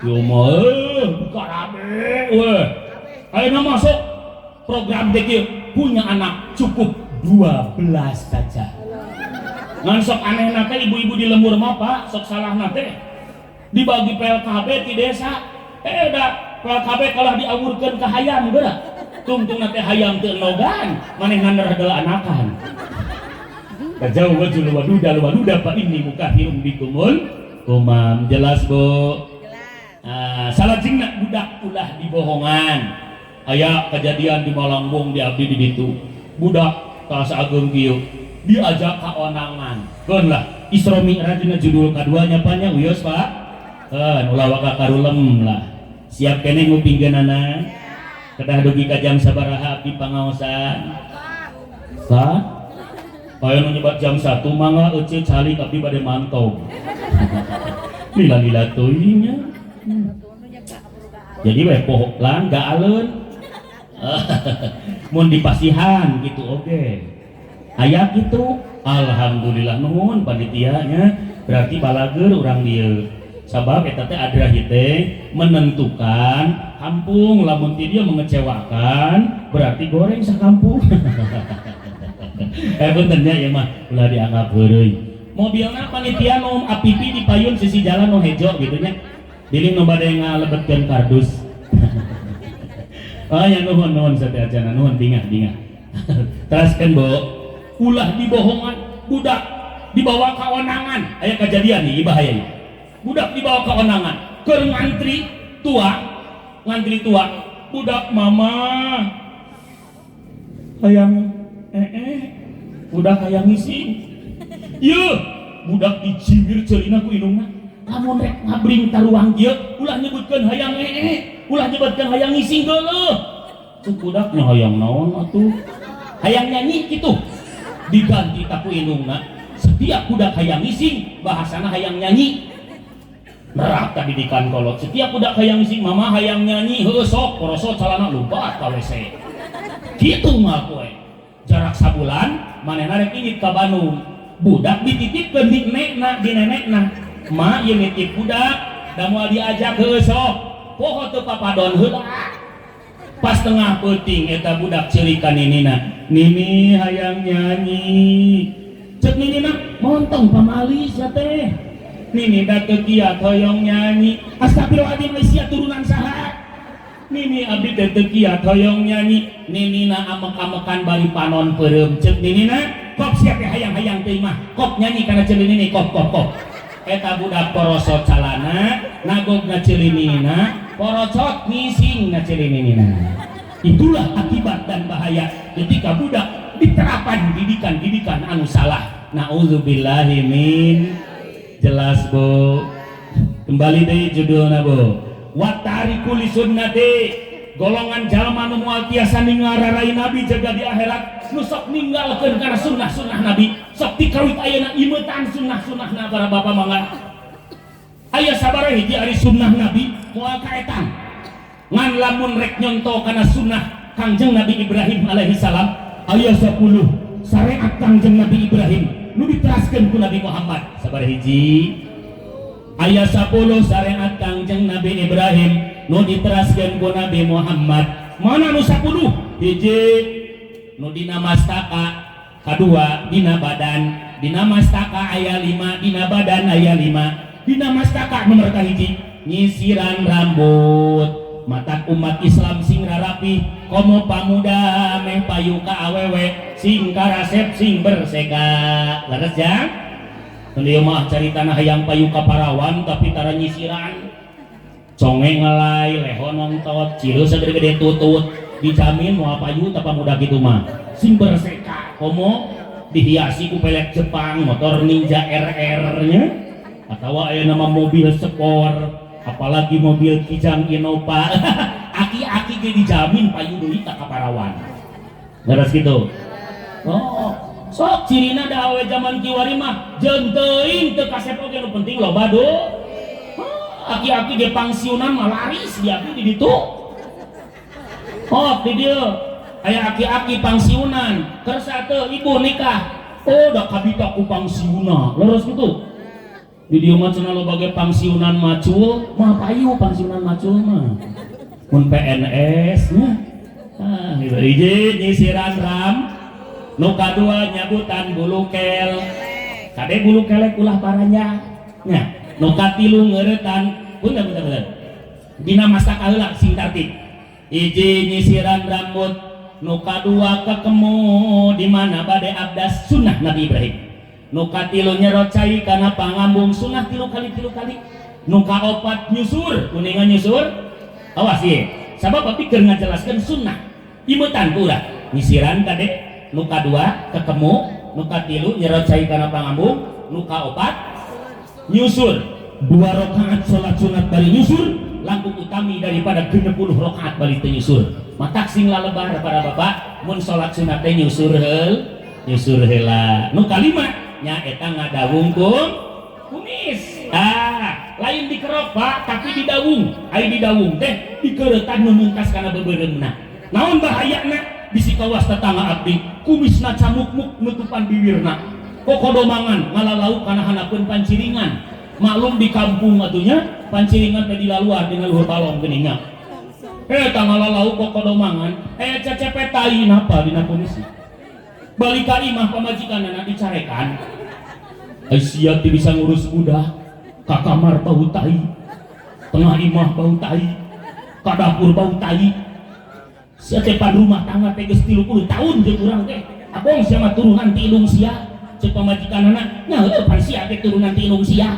yo mah dikarabe weh ayeuna masuk program teh punya anak cukup 12 saja ngan sok anehna teh ibu-ibu di lembur mah Pak sok salahna teh dibagi PLKB di desa udah kabeh kalah diawurkeun ka hayam geura tungtung nate hayam teu nogan manehna adalah anakan kajauh wajul waduda fa inni mukafirun bikumul umam. Jelas Bu? Salajengna budak ulah dibohongan. Aya kejadian di Malangbong di abdi di ditu budak kaasa ageung kieu diajak ka onangan keun lah Isra Mi'raj dina judul kaduanya apanya uyos Pak keun ulah waka karulem lah siap kene ngupingkeunana kedah dugi ka jam sabaraha abdi pangaosan Pak aya nu nyebat jam 1 mangga euceut calik abdi bade mantau lila-lila teuing nya jadi we pohok lan gaaleun mun dipasihan gitu oke aya gitu alhamdulillah nuhun panitianya berarti balager urang dieu sabab eta teh adrahi teh menentukan kampung lamun ti dia mengecewakan berarti goreng sakampung beunternya ya mah ulah dianggap heureuy mobilna panitia nu apipi dipayun sisi jalan nu hejo gitu nya diling nu bade ngalebetkeun kardus ya nuhun sateacana nuhun dingah teraskeun Bu ulah dibohongan budak dibawa ke onangan aya kejadian nih bahaya nih budak dibawa ke onangan keur ngantri tua budak mama hayang budak hayang ngising yeuh budak dicibir ceulina ku indungna lamun rek ngabring taruang ieu ulah nyebutkeun hayang ulah nyebutkeun hayang ngising geuleuh ceuk budaknya hayang naon atuh hayang nyanyi kitu diganti taku indungna setiap budak hayang ngising bahasana hayang nyanyi neraka didikan kolot setiap budak hayang ngising mama hayang nyanyi heuh sok porosot calana lupa ka WC kitu mah poe jarak sabulan manehna rek ingit ka Bandung budak dititipkeun di nenekna ma ieu nitip budak da moal diajak heuh sok poho teu papadon heula pas tengah peuting eta budak ceurikan ninina nini hayang nyanyi cek ninina montong pamali sia teh nini da teu kiat hoyong nyanyi astagfirullahaladzim sia turunan saha nini abdi teh teu kiat hoyong nyanyi ninina amek-amekan bari panon peureum cek ninina kop sia teh hayang-hayang teuing mah kop nyanyi kana ceuli nini kop eta budak porosot calana nagogna ceulinina porosot ngising na ceulinina itulah akibat dan bahaya ketika budak diterapkan didikan anu salah naudzubillahi min. Jelas Bu? Kembali deui judulna Bu watariku li sunnati golongan jalma nu moal tiasa ningararai nabi jaga di akhirat nu sok ninggalkeun kana sunnah nabi sok tikawit ayeuna imeutan sunnah-sunnahna para bapa mangga aya sabaraha hiji ari sunnah nabi moal kaetan ngan lamun rek nyonto kana sunnah Kangjeng Nabi Ibrahim alaihi salam aya 10 syariat Kangjeng Nabi Ibrahim nu diteraskeun ku Nabi Muhammad sabaraha hiji aya 10 syariat Kangjeng Nabi Ibrahim nu diteraskeun ku Nabi Muhammad mana nu 10 hiji nu dina mastaka kadua dina badan dina mastaka aya 5 dina badan aya 5 dina mastaka nomor kahiji nyisiran rambut mata umat Islam sing rarapi komo pamuda meh payu ka awewe sing karasep sing berseka leres jang dia mah caritana hayang payu ka parawan tapi tara nyisiran conge ngelai leho nontot cireus segede-gede tutut dijamin moal payu tapa muda gitu mah sing berseka komo dihiasi ku pelek Jepang motor Ninja RR nya atau aya nama mobil sport apalagi mobil Kijang Innova aki-aki ge dijamin payu deui ka kaparawan leres gitu oh sok cirina da awe zaman kiwari mah jeung teuing teu kasep oge nu penting loba do aki-aki ge pangsiunan mah laris dia di ditu oh di dieu aya aki-aki pangsiunan kersa teu ibu nikah oh da kabita ku pangsiuna leres gitu di dieu mah cenah loba ge pangsiunan macul mah payu pangsiunan macul mah mun PNS nya gitu hiji nyisiran ram nu kadua nyabutan bulu kel kade bulu kelek ulah paranya nya nu katilu ngeuretan punten dina masa kaheula sing tartib. Hiji nyisiran rambut, nu kadua kekemu di mana bade abdas sunnah Nabi Ibrahim. Nu katilu nyerot cai kana pangambung sunnah 3 kali. Nu kaopat nyusur, kuningan nyusur. Awas ye, sabab tapi keur ngajelaskeun sunnah. Imutan ku urang, nyisiran kade, nu kadua kekemu, nu katilu nyerot cai kana pangambung, nu kaopat nyusur. 2 rakaat salat sunat bari nyusur langkung utami daripada 60 rakaat bari teu nyusur. Matak sing lalebar para bapak mun salat sunat teh nyusur heula. Nu kalima nya eta ngadawungkeun kumis. Lain dikerok Pak, tapi didawung. Ai didawung teh dikeuretan memungkas kana beubeuremna. Naon bahayana? Bisi kawas tetangga abdi kumisna camuk-muk nutupan bibirna. Kokodomangan ngalalau kana hanapeun panciringan. Maklum di kampung atunya panciringan teh dilaluar dina luhur balong geuninga. Eta ngalalau kokodomangan, cecepet tai napa dina komisi. Balik ka imah pamajikanana dicarekan. Ai sia teu bisa ngurus budak. Ka kamar bau tai, tengah imah bau tai, ka dapur bau tai. Sia teh pan rumah tangga teh geus 30 tahun jeung urang teh. Abong sia mah turunan ti indung sia. Ceuk pamajikanana, nya heuh pan sia teh turunan ti indung sia.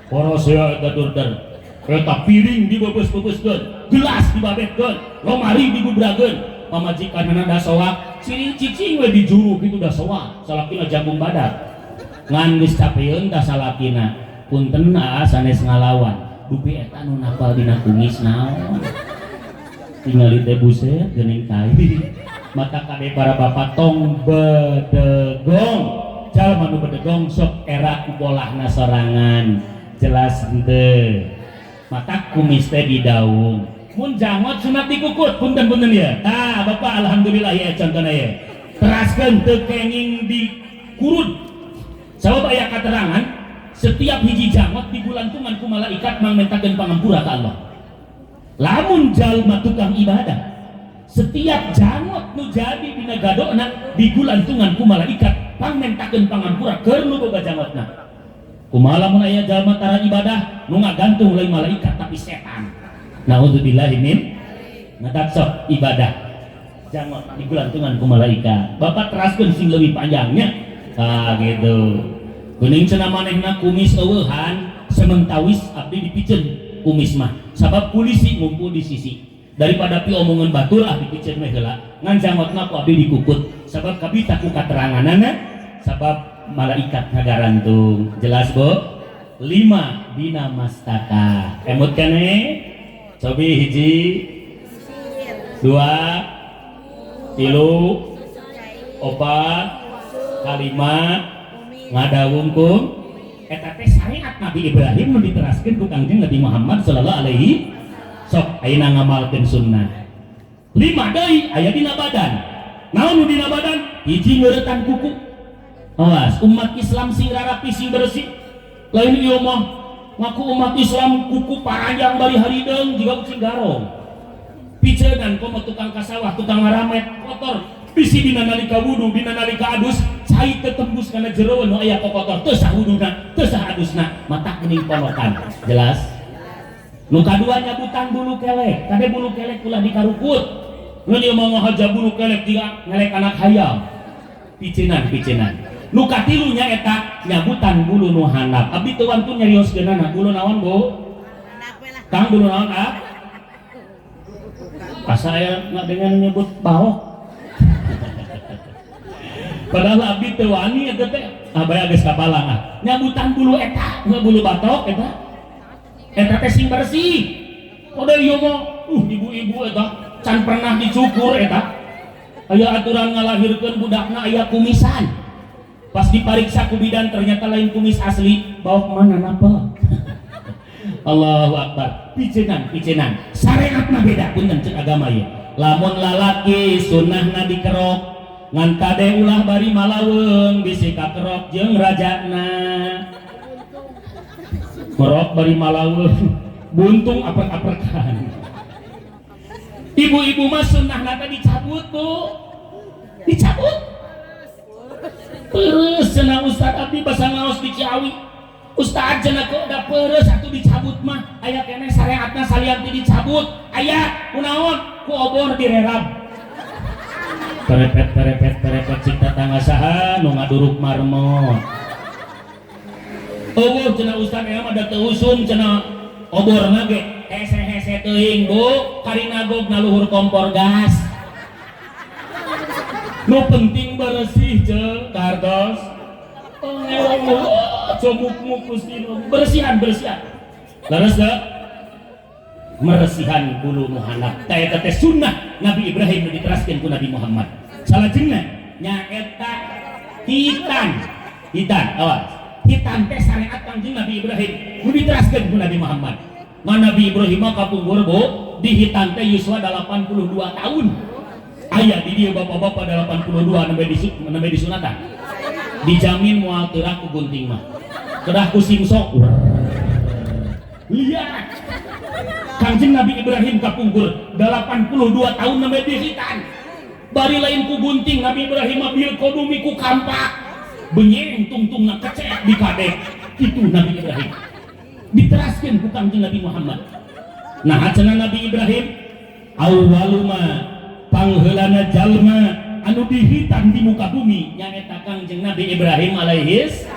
Para sia eta durder. Eta piring dibebeus-bebeuskeun, gelas dibabetkeun, lomari digubrageun. Pamajikanana da soak, cicing cicing we dijuru kitu da soak, salakina jagung badak. Ngan geus capeun da salakina. Punten sanes ngalawan dupi eta nu napal dina kumis naon tingali teh buset geuning tai mata kade para bapak tong bedegong jalma nu bedegong sok era kubolahna sorangan jelas henteu mata kumis teh didaung mun jangot sunat dikukut punten ya bapak alhamdulillah ya contohna ya teraskeun teu kenging dikurut sabab aya katerangan setiap hiji jangot digulantungan ku malaikat mangmentakeun pangampura ka Allah. Lamun jalma tukang ibadah, setiap jangot nu jadi dina gadona digulantungan ku malaikat mangmentakeun pangampura keur nu boga jangotna. Kumaha lamun aya jalma tara ibadah nu ngagantung lain malaikat tapi setan. Naudzubillahi min ngadak sok ibadah. Jangot digulantungan ku malaikat. Bapak teraskeun sing leuwih panjangnya. Gitu. Geuning cenah manehna kumis eueuhan sementawis abdi dipiceun kumis mah sabab polisi ngumpul di sisi daripada pi omongan batur dipiceun we heula ngan jangotna ku abdi dikukut sabab kabita ku kateranganana sabab malaikat ngagarantung jelas Bu 5 dina mastaka emut keneh cobi hiji 2 3 4 5 ngadawungkeun eta teh syariat Nabi Ibrahim nu diteraskeun ku Kangjeng Nabi Muhammad sallallahu alaihi sok ayeuna ngamalkeun sunnah 5 deui aya dina badan naon nu dina badan hiji ngeuretan kuku awas umat Islam sing rapi sing bersih lain ieu mah ngaku umat Islam kuku paranjang bari harideung jiga kucing garong piceungan komo tukang kasawah tukang ngaramet kotor bisi dina nalika wudu dina nalika adus cai tetembus kana jero nu aya kokotor teu sah wuduna teu sah adusna mata geuning ponokan jelas nu kadua nyabutan bulu kelek kade bulu kelek ulah dikarukut nu ieu mah ngahaja bulu kelek jiga ngelek anak hayam picenan nu katilu nya eta nyabutan bulu nu handap abdi teu wantun nyarioskeunana bulu naon Bu Kang bulu naon asa aya ngadengan nyebut baok padahal abdi teu wani eta teh abaya geus kapalang nyabutan bulu eta bulu batok eta teh sing bersih kode ieu mah ibu-ibu eta can pernah dicukur eta aya aturan ngalahirkeun budakna aya kumisan pas dipariksa ku bidan ternyata lain kumis asli bawa kemana napa Allahu Akbar picenan syariatna beda punten ceuk agama ieu lamun lalaki sunnahna dikerok ngan kade ulah bari malaweung bisi kakerok jeung rajana merok bari malaweung buntung apek-apekan ibu-ibu mah sunnahna teh dicabut Bu dicabut terus cenah Ustaz abdi basa ngaos di Ciawi Ustaz cenah kok da peureuh satu dicabut mah aya keneh syariatna salian ti dicabut aya kunaon ku obor direrab perepet cik tatangga saha nu ngaduruk marmot eueuh cenah Ustaz aya mah da teu usum cenah oborna ge hese-hese teuing Bu karina gog naluhur kompor gas nu penting bersih ceuk kartos comuk-muk Gusti bersihan laras da meresihan bulu muhanap teh teh sunnah Nabi Ibrahim nu diteraskeun ku Nabi Muhammad salajengna nyaeta hitan awas hitan teh syariat Kangjeng Nabi Ibrahim nu diteraskeun ku Nabi Muhammad mana Nabi Ibrahim mah kapungkur Bu di hitan teh yuswa 82 tahun aya di dia bapak-bapak 82 nembe disunatan dijamin moal terah ku gunting mah terah ku simsok lihat Kangjeng Nabi Ibrahim kapungkur 82 tahun nembe dihitan bari lain ku gunting Nabi Ibrahim bil kodumi ku kampak benyeng tungtungna kecek di kadek itu Nabi Ibrahim diteraskeun ku Kangjeng Nabi Muhammad nah cenah Nabi Ibrahim awaluma pangheulana jalma anu dihitan di muka bumi nyaeta Kangjeng Nabi Ibrahim alaihis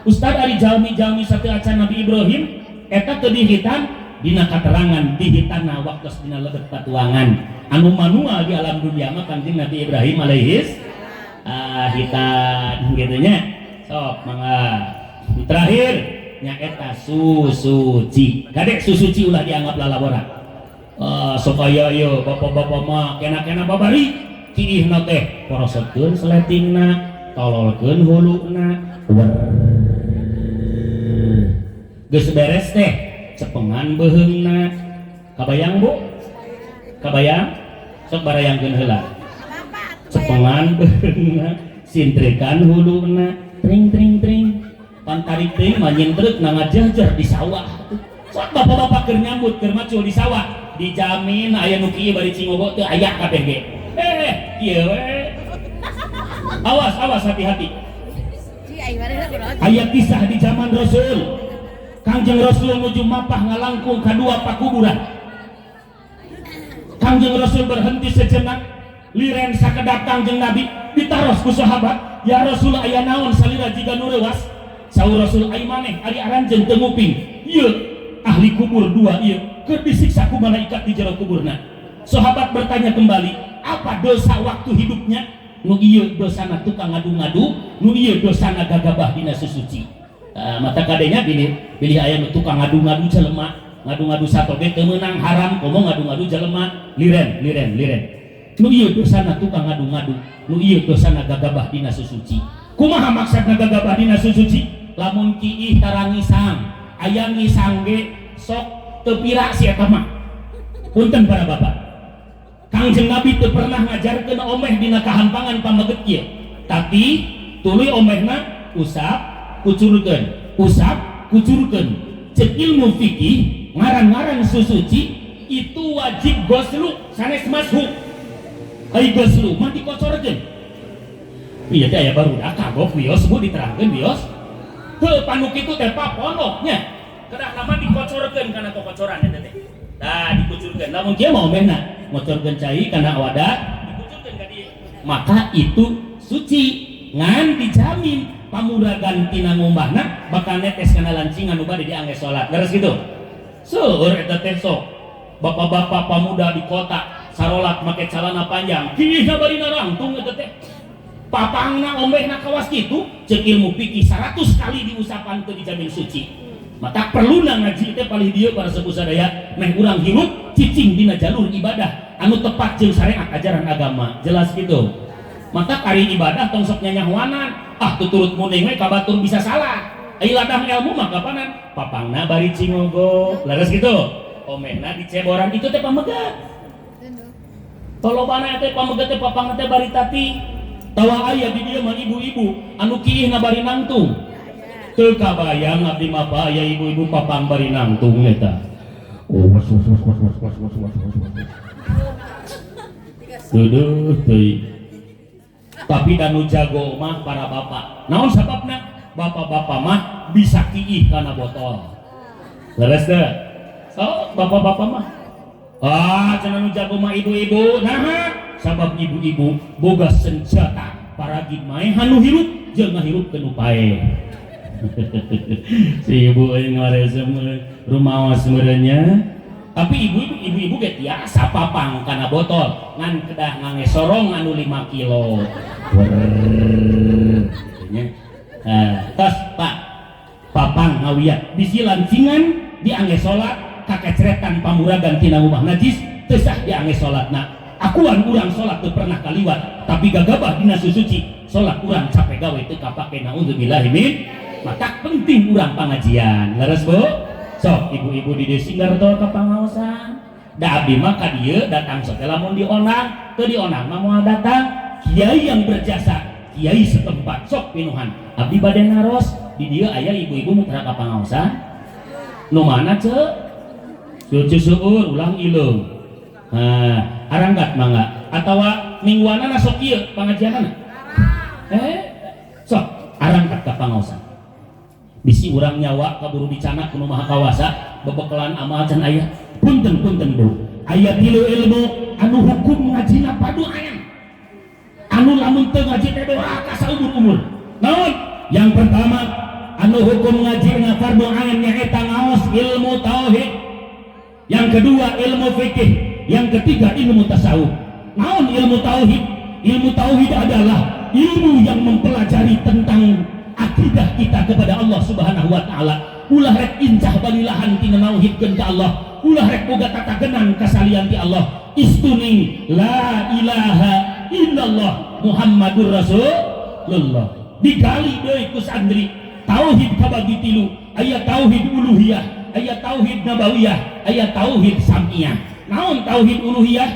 Ustad ari jalmi-jalmi sateu acan Nabi Ibrahim eta teu dihitan dina katerangan dihitanna waktos dina lebet patuangan anu manual di alam dunia mah Kangjeng Nabi Ibrahim alaihis hitan kitu nya sok mangga terakhir nyaeta susuci kadek susuci ulah dianggap lalabora supaya ieu bapak-bapak mah kena-kena babari kiihna teh poroskeun seletingna tololkeun huluna geus beres teh cepengan beheungna kabayang Bu kabayang sok barayangkeun heula cepengan beheungna sintrekan huluna tring tring tring pantarik teuing manyin truk ngajajah di sawah sok bapak-bapak keur nyambut keur macul di sawah dijamin aya nu kieu bari cingogo teu aya kabeh ge iya awas hati-hati ayat kisah di zaman Rasul Kangjeng Rasul menuju mapah ngalangkung kadua pakuburan Kangjeng Rasul berhenti sejenak liren sakedap Kangjeng Nabi ditaros ku sahabat ya Rasul aya naon salira jiga nu leuwas saur Rasul ai maneh ari aranjeun teu nguping ieu ahli kubur dua ieu keur disiksa ku malaikat di jero kuburna sahabat bertanya kembali apa dosa waktu hidupnya nu ieu dosana tukang ngadu-ngadu nu ieu dosana gagabah dina susuci mata kadenya pilih aya nu tukang ngadu-ngadu jelema ngadu-ngadu satoge teu meunang haram komo ngadu-ngadu jelema liren nu ieu dosana tukang ngadu-ngadu nu ieu dosana gagabah dina susuci kumaha maksudna gagabah dina susuci lamun kiih tarangisang aya ngisang ge sok teu pira si eta mah punten para bapak Kangjeng Nabi teu pernah ngajarkeun omeh dina kahampangan pamaget kieu tapi tuluy omehna usap kucurkeun cek ilmu fikih ngaran-ngaran susuci itu wajib goslu sanes mashu ai goslu mah dikocorkeun ieu teh aya barudak kagok bios bu diterangkeun bios heuh panu kitu teh paponoknya kedah nama dikocorkeun kana kocoran eta teh tah dikucurkeun lamun kieu mah omehna ngocorkeun cai kana wadah dikucurkeun ka dieu maka itu suci ngan dijamin pamuragan tina ngumbahna bakal netes kana lancingan nu bade diangge salat leres kitu seueur eta teh sok bapak-bapak pamuda di kota sarolat make calana panjang kieu bari narangtung eta teh papangna omehna kawas kitu ceuk ilmu fikih 100 kali diusapan teu dijamin suci mata perlu ngaji teh palih dieu para sepuh sadaya meh urang hirup cicing dina jalur ibadah anu tepat jeung syariat ajaran agama jelas gitu maka kari ibadah tong sok nyanyahwanan tuturut muning we kabatur bisa salah ai ladang ilmu mah kapanan papangna bari cingogo leres gitu omehna diceboran itu teh pamegat tolobana teh pamegat teh papangna teh bari tati tawa aya di dieu mah ibu-ibu anu kiihna bari nangtung teu kabayang abdi mah aya ibu-ibu papang bari nangtung eta duduh teuing tapi danu jago mah para bapak naon sababna bapak-bapak mah bisa kiih kana botol. Leres deh. So, bapak-bapak mah. Cenah nu jago mah ibu-ibu. Nah, sabab ibu-ibu boga senjata paragi mae hanu hirup jeung ngahirup nu pae. Si ibu euy ngaresem rumaos meureunnya. Tapi ibu-ibu ge tiasa papang kana botol ngan kedah ngangge sorong anu 5 kilo. Tos Pak papang ngawiat bisi lancingan diangge salat kakeceretan pamuragan tina rumah najis teu sah diangge salatna. Akuan urang salat teu pernah kaliwat tapi gagabah dina susuci salat urang capek gawe teu kapake naudzubillahi min. Maka penting urang pangajian. Leres Bu? Sok ibu-ibu di Desinggar tol ka pangaosan. Da abdi mah ka dieu datang sok lamun dionang, teu dionang mah moal datang kiai yang berjasa, kiai setempat sok pinuhan. Abdi bade naros di dieu aya ibu-ibu nu tara ka pangaosan. Nu mana ceuk? Cucu seueur ulang ileung. Aranggat mangga atawa mingguanana sok ieu pangajianana. Sok arangkat ka pangaosan. Bisi urang nyawa kaburu dicanak kuno maha kawasa bebekelan amal can aya punten Bu aya tilu ilmu anu hukum ngajina padu ayam anu lamun teu ngaji teh doa ka saumur-umur. Naon? Yang pertama anu hukum ngaji na fardu ain nyaeta ngaos ilmu tauhid. Yang kedua ilmu fikih, yang ketiga ilmu tasawuf. Naon ilmu tauhid? Ilmu tauhid adalah ilmu yang mempelajari tentang akidah kita kepada Allah Subhanahu wa taala. Ulah rek incah balilahan tina nauhidkeun ka Allah, ulah rek boga tatagenan kasalian ti Allah. Istuni la ilaha illallah Muhammadur Rasulullah. Digali deui ku santri tauhid kabagi tilu, aya tauhid uluhiyah, aya tauhid nabawiyah, aya tauhid samiyah. Naon tauhid uluhiyah?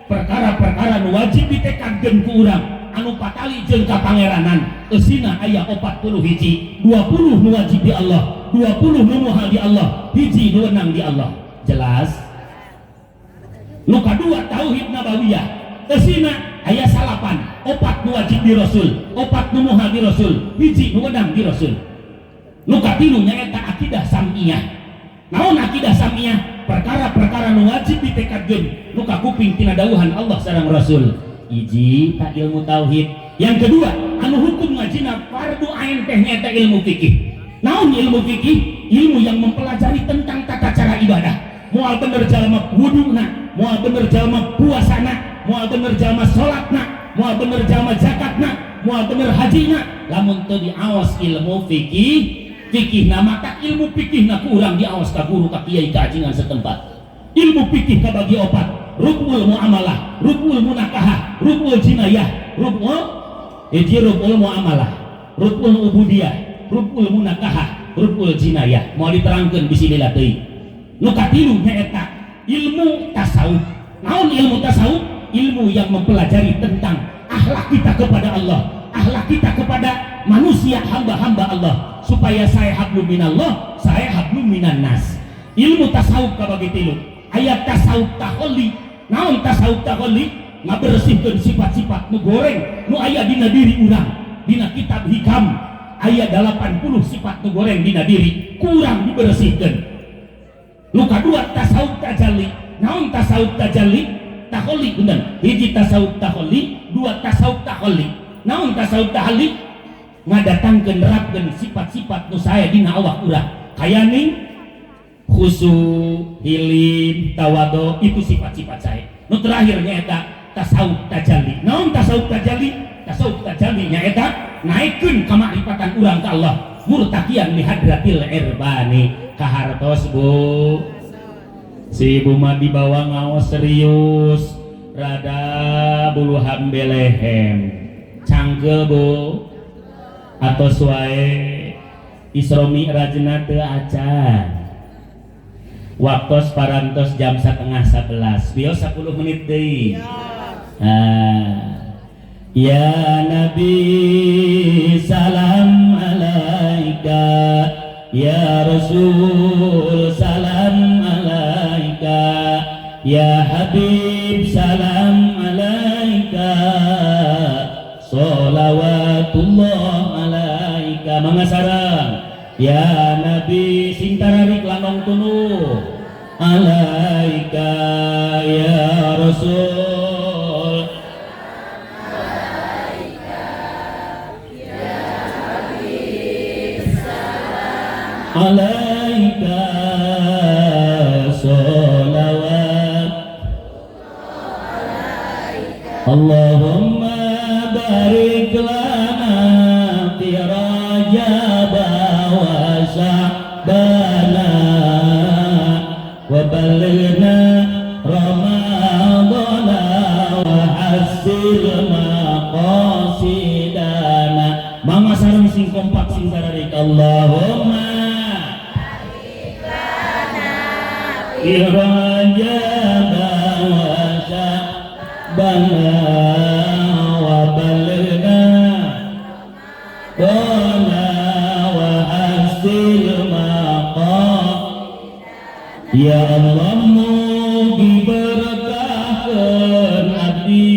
Perkara-perkara nu wajib ditekadkeun ku urang anu patali jeung kapangeranan eusina aya 40 hiji, 20 nu wajib di Allah, 20 nu muhal di Allah, hiji nu wenang di Allah. Jelas? Nu kadua tauhid nabawiyah eusina aya 8, 4 nu wajib di Rasul, 4 nu muhal di Rasul, hiji nu wenang di Rasul. Nu katilu nyaeta akidah samiyah. Naon akidah samiyah? Perkara-perkara nu wajib ditekadkeun nu kakuping tina dawuhan Allah sareng Rasul. Iji tak ilmu tauhid. Yang kedua anu hukum ngajina fardu ain teh nyaeta ilmu fikih. Naon ilmu fikih? Ilmu yang mempelajari tentang tata cara ibadah. Moal bener jalma wuduna, moal bener jalma puasana, moal bener jalma salatna, moal bener jalma zakatna, moal bener hajina. Lamun teu diaos ilmu fikih nama tak ilmu fikih na kurang diawas ka guru ka kiai ka ajengan setempat. Ilmu fikih kabagi 4, rukul muamalah, rukul munakahah, rukul jinayah, rukul muamalah, rukul ubudiyah, rukul munakahah, rukul jinayah. Mau diterangkeun bisi lila teuing. Nu katilu nyaeta ilmu tasawuf. Naon ilmu tasawuf? Ilmu yang mempelajari tentang akhlak kita kepada Allah, akhlak kita kepada manusia hamba-hamba Allah, supaya saya hablum minallah, saya hablum minan nas. Ilmu tasawuf kabagi tilu. Ayat tasawuf taholli. Naon tasawuf taholli? Ngabersihkeun sifat-sifat nu goreng nu aya dina diri urang. Dina kitab hikam aya 80 sifat nu goreng dina diri, kurang dibersihkeun. Nu kadua tasawuf tajalli. Naon tasawuf tajalli? Taholli bener. Hiji tasawuf taholli, 2 tasawuf taholli. Naon tasawuf taholli? Ngadatangkeun nerapkeun sifat-sifat nu sae dina awak urang. Kayaning khusu, hilim, tawado, itu sifat-sifat saya. Nu terakhir nyaeta tasawuf tajalli. Naon tasawuf tajalli? Tasawuf tajalli nyaeta naikeun kamarifatan urang ka Allah, murtaqiyan li hadratil irbani. Kahartos Bu. Si ibu mah dibawa ngaos serius, rada buluhan belehem. Cangkel Bu. Atos wae Isra Mi'rajna teu acan. Waktos parantos jam 10:30, bios 10 menit deui. Ya Nabi salam alaika, ya Rasul salam alaika, ya Habib salam alaika, sholawatullah alaika. Mangga sareng Ya Nabi sing tararik lanong tunu alaika ya Rasul alaika sholawat Allahumma barik lana fi Rajab wa Sya'bana wa balighna Ramadana wa hasil maqasidana. Mama sareng sing kompak sing sararik Allahumma fi Rajab wa Sya'bana wa balighna wa hasil maqasidana. Ya Allah mugi berkahkeun abdi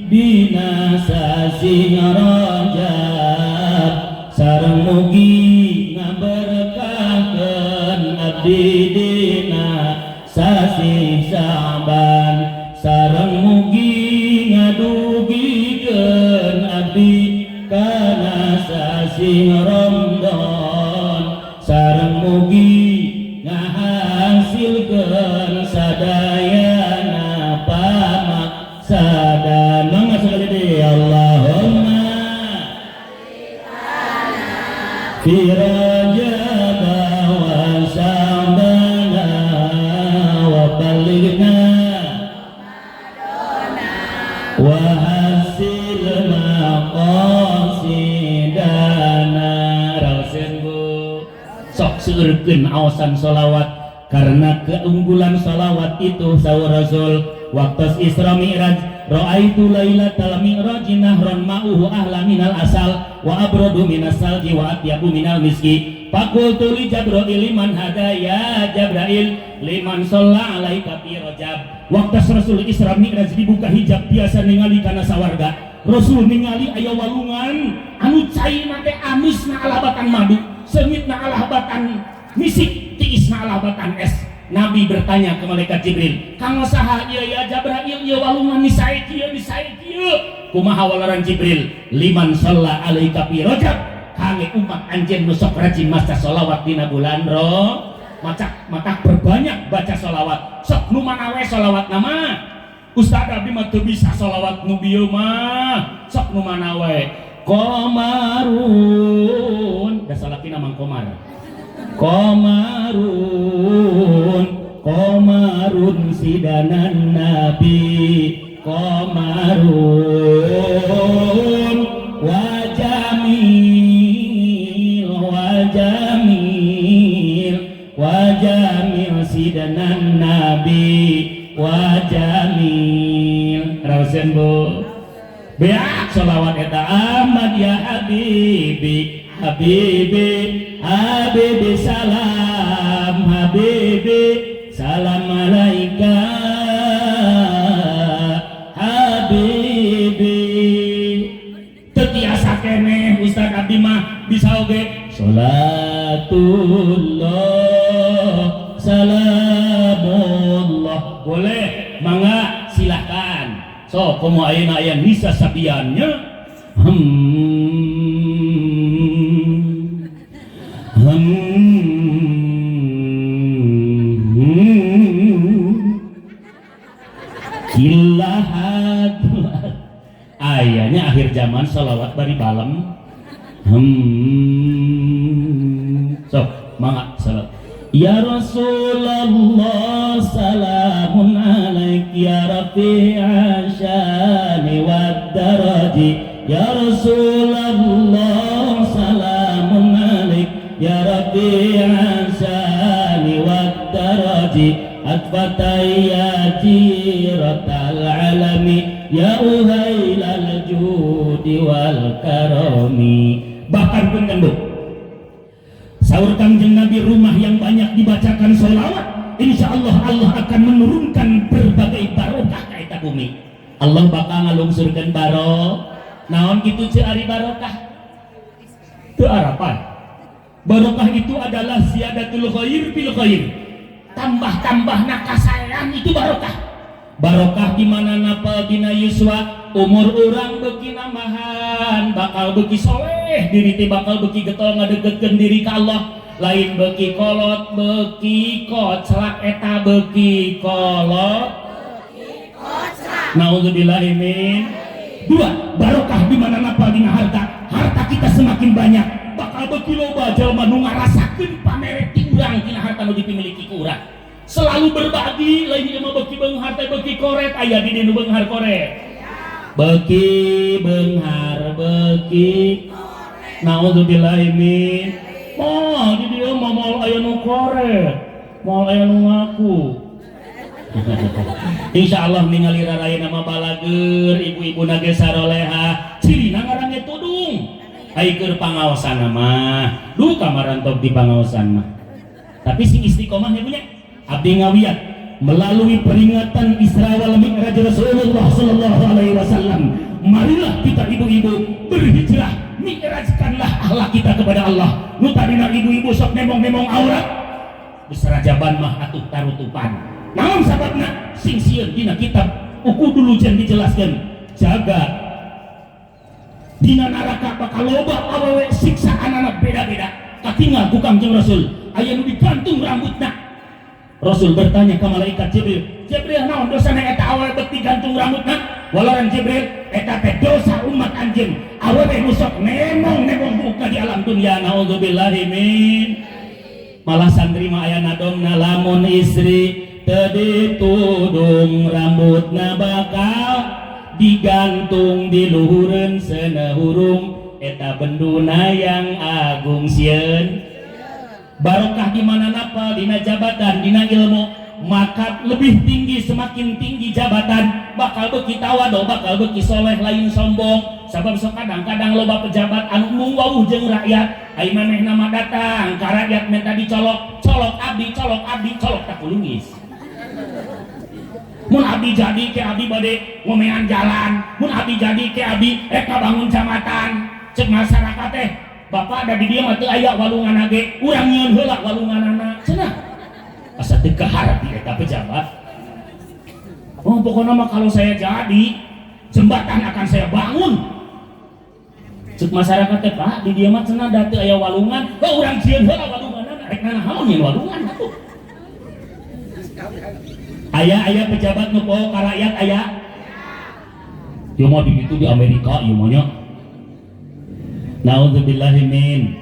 dina sasi Rajab sareng mugi ngaberkahkeun abdi dina sasi Sya'ban sareng mugi ngadugikeun abdi kana sasi Ramadan sareng mugi ngahasilkeun sadayana pamaksadana. Ngasih Allahumma fi Rajab wa Sya'bana wa balighna wa hasil maqasidana. Rasul Bu sok seureukkeun aosan sholawat karena keunggulan sholawat itu sahur Rasul waktu Isra Mi'raj ra'aitu lailatal mi'raji nahran ma'uhu ahla minal asal wa abradu minas salji wa atyabu minal miski faqultu li Jabrail liman hada ya Jabrail liman shalla alaika fi Rajab. Waktu Rasul Isra Mi'raj dibuka hijab biasa ningali kana sawarga Rasul ningali aya walungan anu caina teh amisna alabatan madu seungitna alabatan misik tiisna alabatan es. Nabi bertanya ke malaikat Jibril, "Kang saha ieu ya Jabrail ieu walungan ni sae kieu kumaha walaran Jibril? Liman shalla alaika fi Rajab, kangge umat anjeun nu sok rajin maca sholawat dina bulan maka perbanyak baca sholawat. Sok nu manawe sholawat nama Ustaz abdi mah teu bisa sholawat nu bieu mah sok nu manawe Komarun da salakina mang Komar Komarun sidanan Nabi Komarun wajamil sidanan Nabi wajamil. Rawasen Bu beak sholawat eta Ahmad ya Habibi salam Habibi salam alaika Habibi. Tetiasa keneh Ustaz abdi mah bisa oge sholatullah salamullah boleh mangga silahkan. So komo ayeuna aya nisa sabiannya kilahat ayahnya akhir zaman salawat bari balem so mangga salat ya Rasulullah salamun alaik ya rafi'a syani wad daraji ya Rasulullah salamun alaik ya rafi'a syani wad daraji atfatayati ratal alami ya uhailal judi wal karami. Bahkan pengenduk sahur kanjeng Nabi rumah yang banyak dibacakan sholawat insya Allah Allah akan menurunkan berbagai barokah ka eta bumi. Allah bakal ngalungsurkeun naon kitu ceu ari barokah teu arapan Barokah itu adalah ziyadatul khair fil khair, tambah-tambahna kasayang itu barokah. Barokah di mana napa dina yuswa umur orang beuki namahan bakal beuki soleh diri teh bakal beuki getol ngadegetkeun diri ka Allah, lain beuki kolot beuki koclak eta beuki kolot naudzubillahi min. Dua, barokah di mana napa dina harta kita semakin banyak bakal beuki loba jalma nu ngarasakeun pamere ti urang tina harta nu dipimiliki ku urang. Selalu berbagi, lain ieu mah beuki beunghar teh beuki koret aya di dieu beunghar koret. Beuki beunghar beuki naudzubillahi min. Moal di dieu mah moal aya nu koret, moal aya nu ngaku. Insyaallah ningali rarayana mah balageur, ibu-ibu nage saroleha, cirina ngarange tudung. Ai keur pangaosan mah, duh kamarantog di pangaosan mah. Tapi sing istiqomah nya punya abdi ngawiat melalui peringatan Isra wal Mi'raj Rasulullah sallallahu alaihi wasallam. Marilah kita ibu-ibu berhijrah, mi'rajkanlah akhlak kita kepada Allah. Nu tadina ibu-ibu sok nemong-nemong aurat, besarajaban mah atuh tarutupan. Naon sababna? Sing sieun dina kitab uku dulu jan dijelaskeun. Jaga dina neraka bakal loba awewe siksaanana beda-beda. Katingal ku Kangjeng Rasul aya nu digantung rambutna. Rasul bertanya ke malaikat Jibril, Jibril naon dosana eta awewe beuki digantung rambutna? Walaran Jibril, eta teh dosa umat anjeun. Awewe nu sok nemong-nemong buka di alam dunia. Naudzubillahi min. Malah santri mah aya nadomna lamun istri teu ditudung rambutna bakal digantung di luhureun senehurung eta benduna yang agung sieun. Barokah di mana napa dina jabatan dina ilmu, maka lebih tinggi semakin tinggi jabatan bakal beuki tawado bakal beuki soleh lain sombong. Sabab sok kadang-kadang loba pejabat anu mung wawuh jeung rakyat ai manehna mah datang ka rakyat minta dicolok, colok abdi tak kulungis. Mun abdi jadi ke abdi bade ngomean jalan, mun abdi jadi ke abdi eta bangun jambatan. Cek masyarakat teh bapak ada di dia mah teu aya walungan ge, urang nyieun heula walunganana cenah. Asa teu kahar di eta pejabat. Oh pokoknya mah kalau saya jadi jembatan akan saya bangun. Cek masyarakat teh Pak di dia mah cenah da teu aya walungan, oh urang nyieun heula walunganana rek nanaon nyeun walungan atuh. Aya pejabat nu poho ka rakyat aya. Ieu mah di ditu di Amerika ieu mah nya. Naudzubillahi min.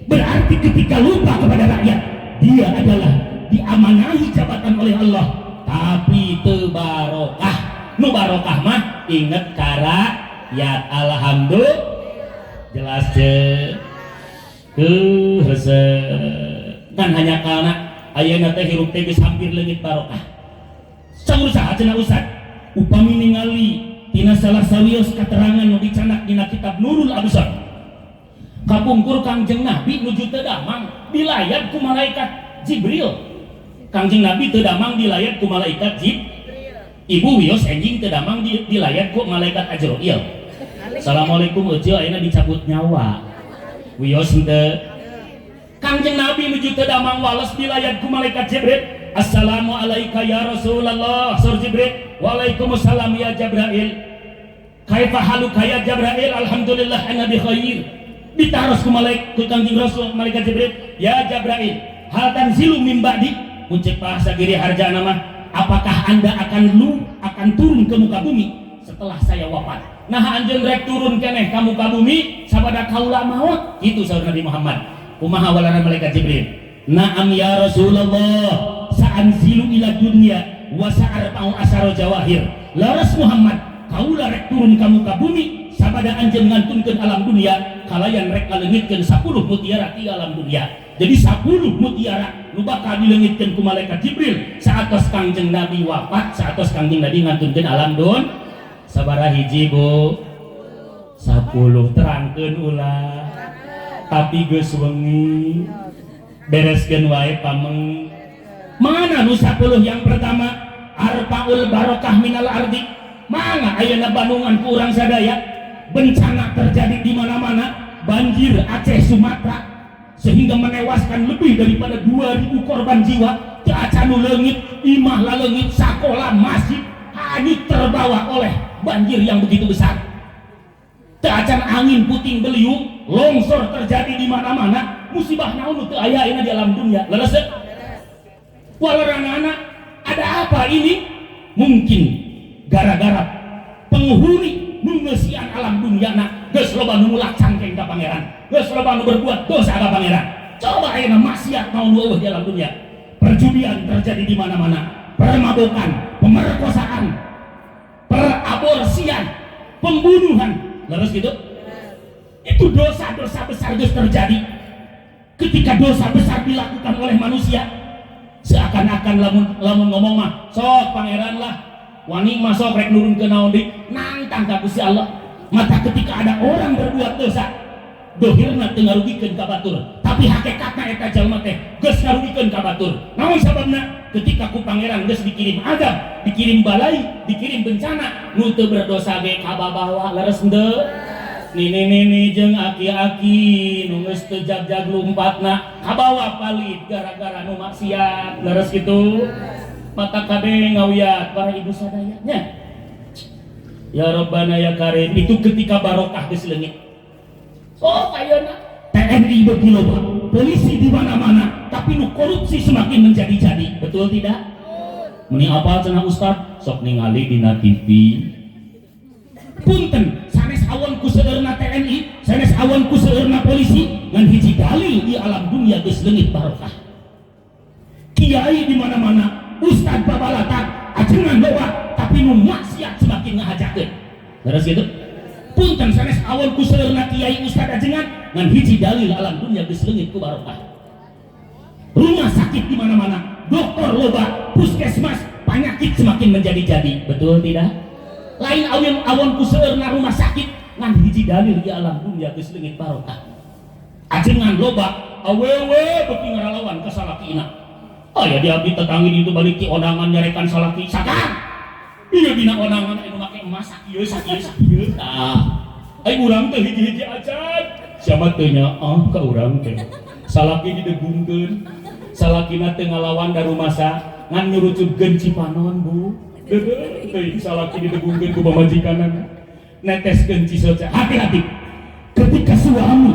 Berarti ketika lupa kepada rakyat, dia adalah diamanahi jabatan oleh Allah, tapi teu barokah. Nu barokah mah inget ka rakyat. Alhamdulillah. Jelas teu? Heuseut. Kan hanya karena ayeuna teh hirup teh geus hampir leungit barokah. Saha cenah Ustaz, upami ningali tina salah sawios katerangan nu dicanak dina kitab Nurul Absar, kapungkur Kangjeng Nabi nuju teu damang dilayat ku malaikat Jibril. Kangjeng Nabi teu damang dilayat ku malaikat Jibril. Ibu wios enjing teu damang dilayat ku malaikat Ajroil. Assalamualaikum eueuh ayeuna dicabut nyawa. Wios teu. Kangjeng Nabi nuju teu damang wales dilayat ku malaikat Jibril. Assalamualaikum ya Rasulullah. Sur Jibril, waalaikumsalam ya Jibril. Kaifa haluka ya Jibril? Alhamdulillah ana bi khair. Ditaros ku malaikat Kangjeng Rasul malaikat Jibril, ya Jibril, hal tanzilu min ba'di, muncik bahasa giri harjana mah, apakah Anda akan turun ke muka bumi setelah saya wafat? Nah anjeun rek turun keneh ka muka bumi sabada kaula maut. Itu saur Nabi Muhammad. Kumaha walaran malaikat Jibril? Naam ya Rasulullah. Sa'anzilu ila dunya wa sa'arba'u asaro jawahir. Laras Muhammad, kaula rek turun ka muka bumi sabada anjeun ngantunkeun alam dunia kalayan rek ngaleungitkeun 10 mutiara ti alam dunia. Jadi 10 mutiara nu bakal dileungitkeun ku malaikat Jibril saatos Kangjeng Nabi wafat, saatos Kangjeng Nabi ngantunkeun alam dunia. Sabaraha hiji Bu? 10. Terangkeun ulah. Tapi geus wengi. Bereskeun wae pameng. Mana nu 10 yang pertama? Arpaul barokah minal ardi. Mana ayeuna Bandungan ku urang sadaya bencana terjadi di mana-mana, banjir Aceh Sumatera sehingga menewaskan lebih daripada 2000 korban jiwa. Teacanu leungit imah laleungit sakola masjid hanyut terbawa oleh banjir yang begitu besar. Teacan angin puting beliung, longsor terjadi di mana-mana. Musibah naon teu aya di alam dunia. Leres walaranana ada apa ini? Mungkin gara-gara penghuni mengesian alam dunia geus loba nu mulak cangkeng ka pangeran, geus loba nu berbuat dosa ka pangeran. Coba ayeuna maksiat naon eueuh di alam dunia. Perjudian terjadi di mana-mana, permabukan, pemerkosaan, peraborsian, pembunuhan. Leres gitu? Itu dosa-dosa besar geus terjadi. Ketika dosa besar dilakukan oleh manusia, seakan-akan lamun ngomong mah sok pangeran lah wani mah sok rek nurun ke naon deui nantang ka Gusti Allah. Maka ketika ada orang berbuat dosa dohirna teu ngarugikeun ka batur, tapi hakikatna eta jalma teh geus ngarugikeun ka batur. Naon sababna? Ketika ku pangeran geus dikirim azab, dikirim balai, dikirim bencana, nu teu berdosa ge kababawa leres henteu. Nini jeung aki-aki nu geus teu jag-jag lumpatna kabawa palit gara-gara nu maksiat leres kitu. Mata kade ngawiyat para ibu sadayanya. Ya Rabbana ya Karim, itu ketika barokah geus leungit. Oh ayeuna TNI beuki loba, polisi di mana-mana, tapi nu korupsi semakin menjadi-jadi. Betul tidak? Meni apa cenah Ustaz? Sok ningali dina TV. Punten, sanes awan ku seueurna TNI, sanes awan ku seueurna polisi, ngan hiji dalil di alam dunia geus leungit barokah. Kiai di mana-mana, ustad babalatan, ajengan loba, tapi nu maksiat semakin ngahajakeun. Terus gitu. Punten sanes awan ku seueurna kiai ustad ajengan, ngan hiji dalil alam dunia geus leungit ku barokah. Rumah sakit di mana-mana, dokter loba, puskesmas, penyakit semakin menjadi-jadi. Betul tidak? Lain awan ku seueurna rumah sakit ngan hiji dalil di alam dunia geus leungit barokah. Ajengan loba awewe beuki ngaralawan ka salakina. Aya di abdi tetanggi itu balik ti onangan nyarekan salaki sakang. Ieu dina onangan anu make emas sakieu sakieu. Tah. Ai urang teh hiji-hiji acan. Siapa teu nya ka urang teh. Salaki didegungkeun. Salakina teu ngalawan da rumasa ngan nyurucutkeun cipanon Bu. Teuing salaki didegungkeun ku pamajikanana. Neteskeun cisoca. Hati-hati. Ketika suami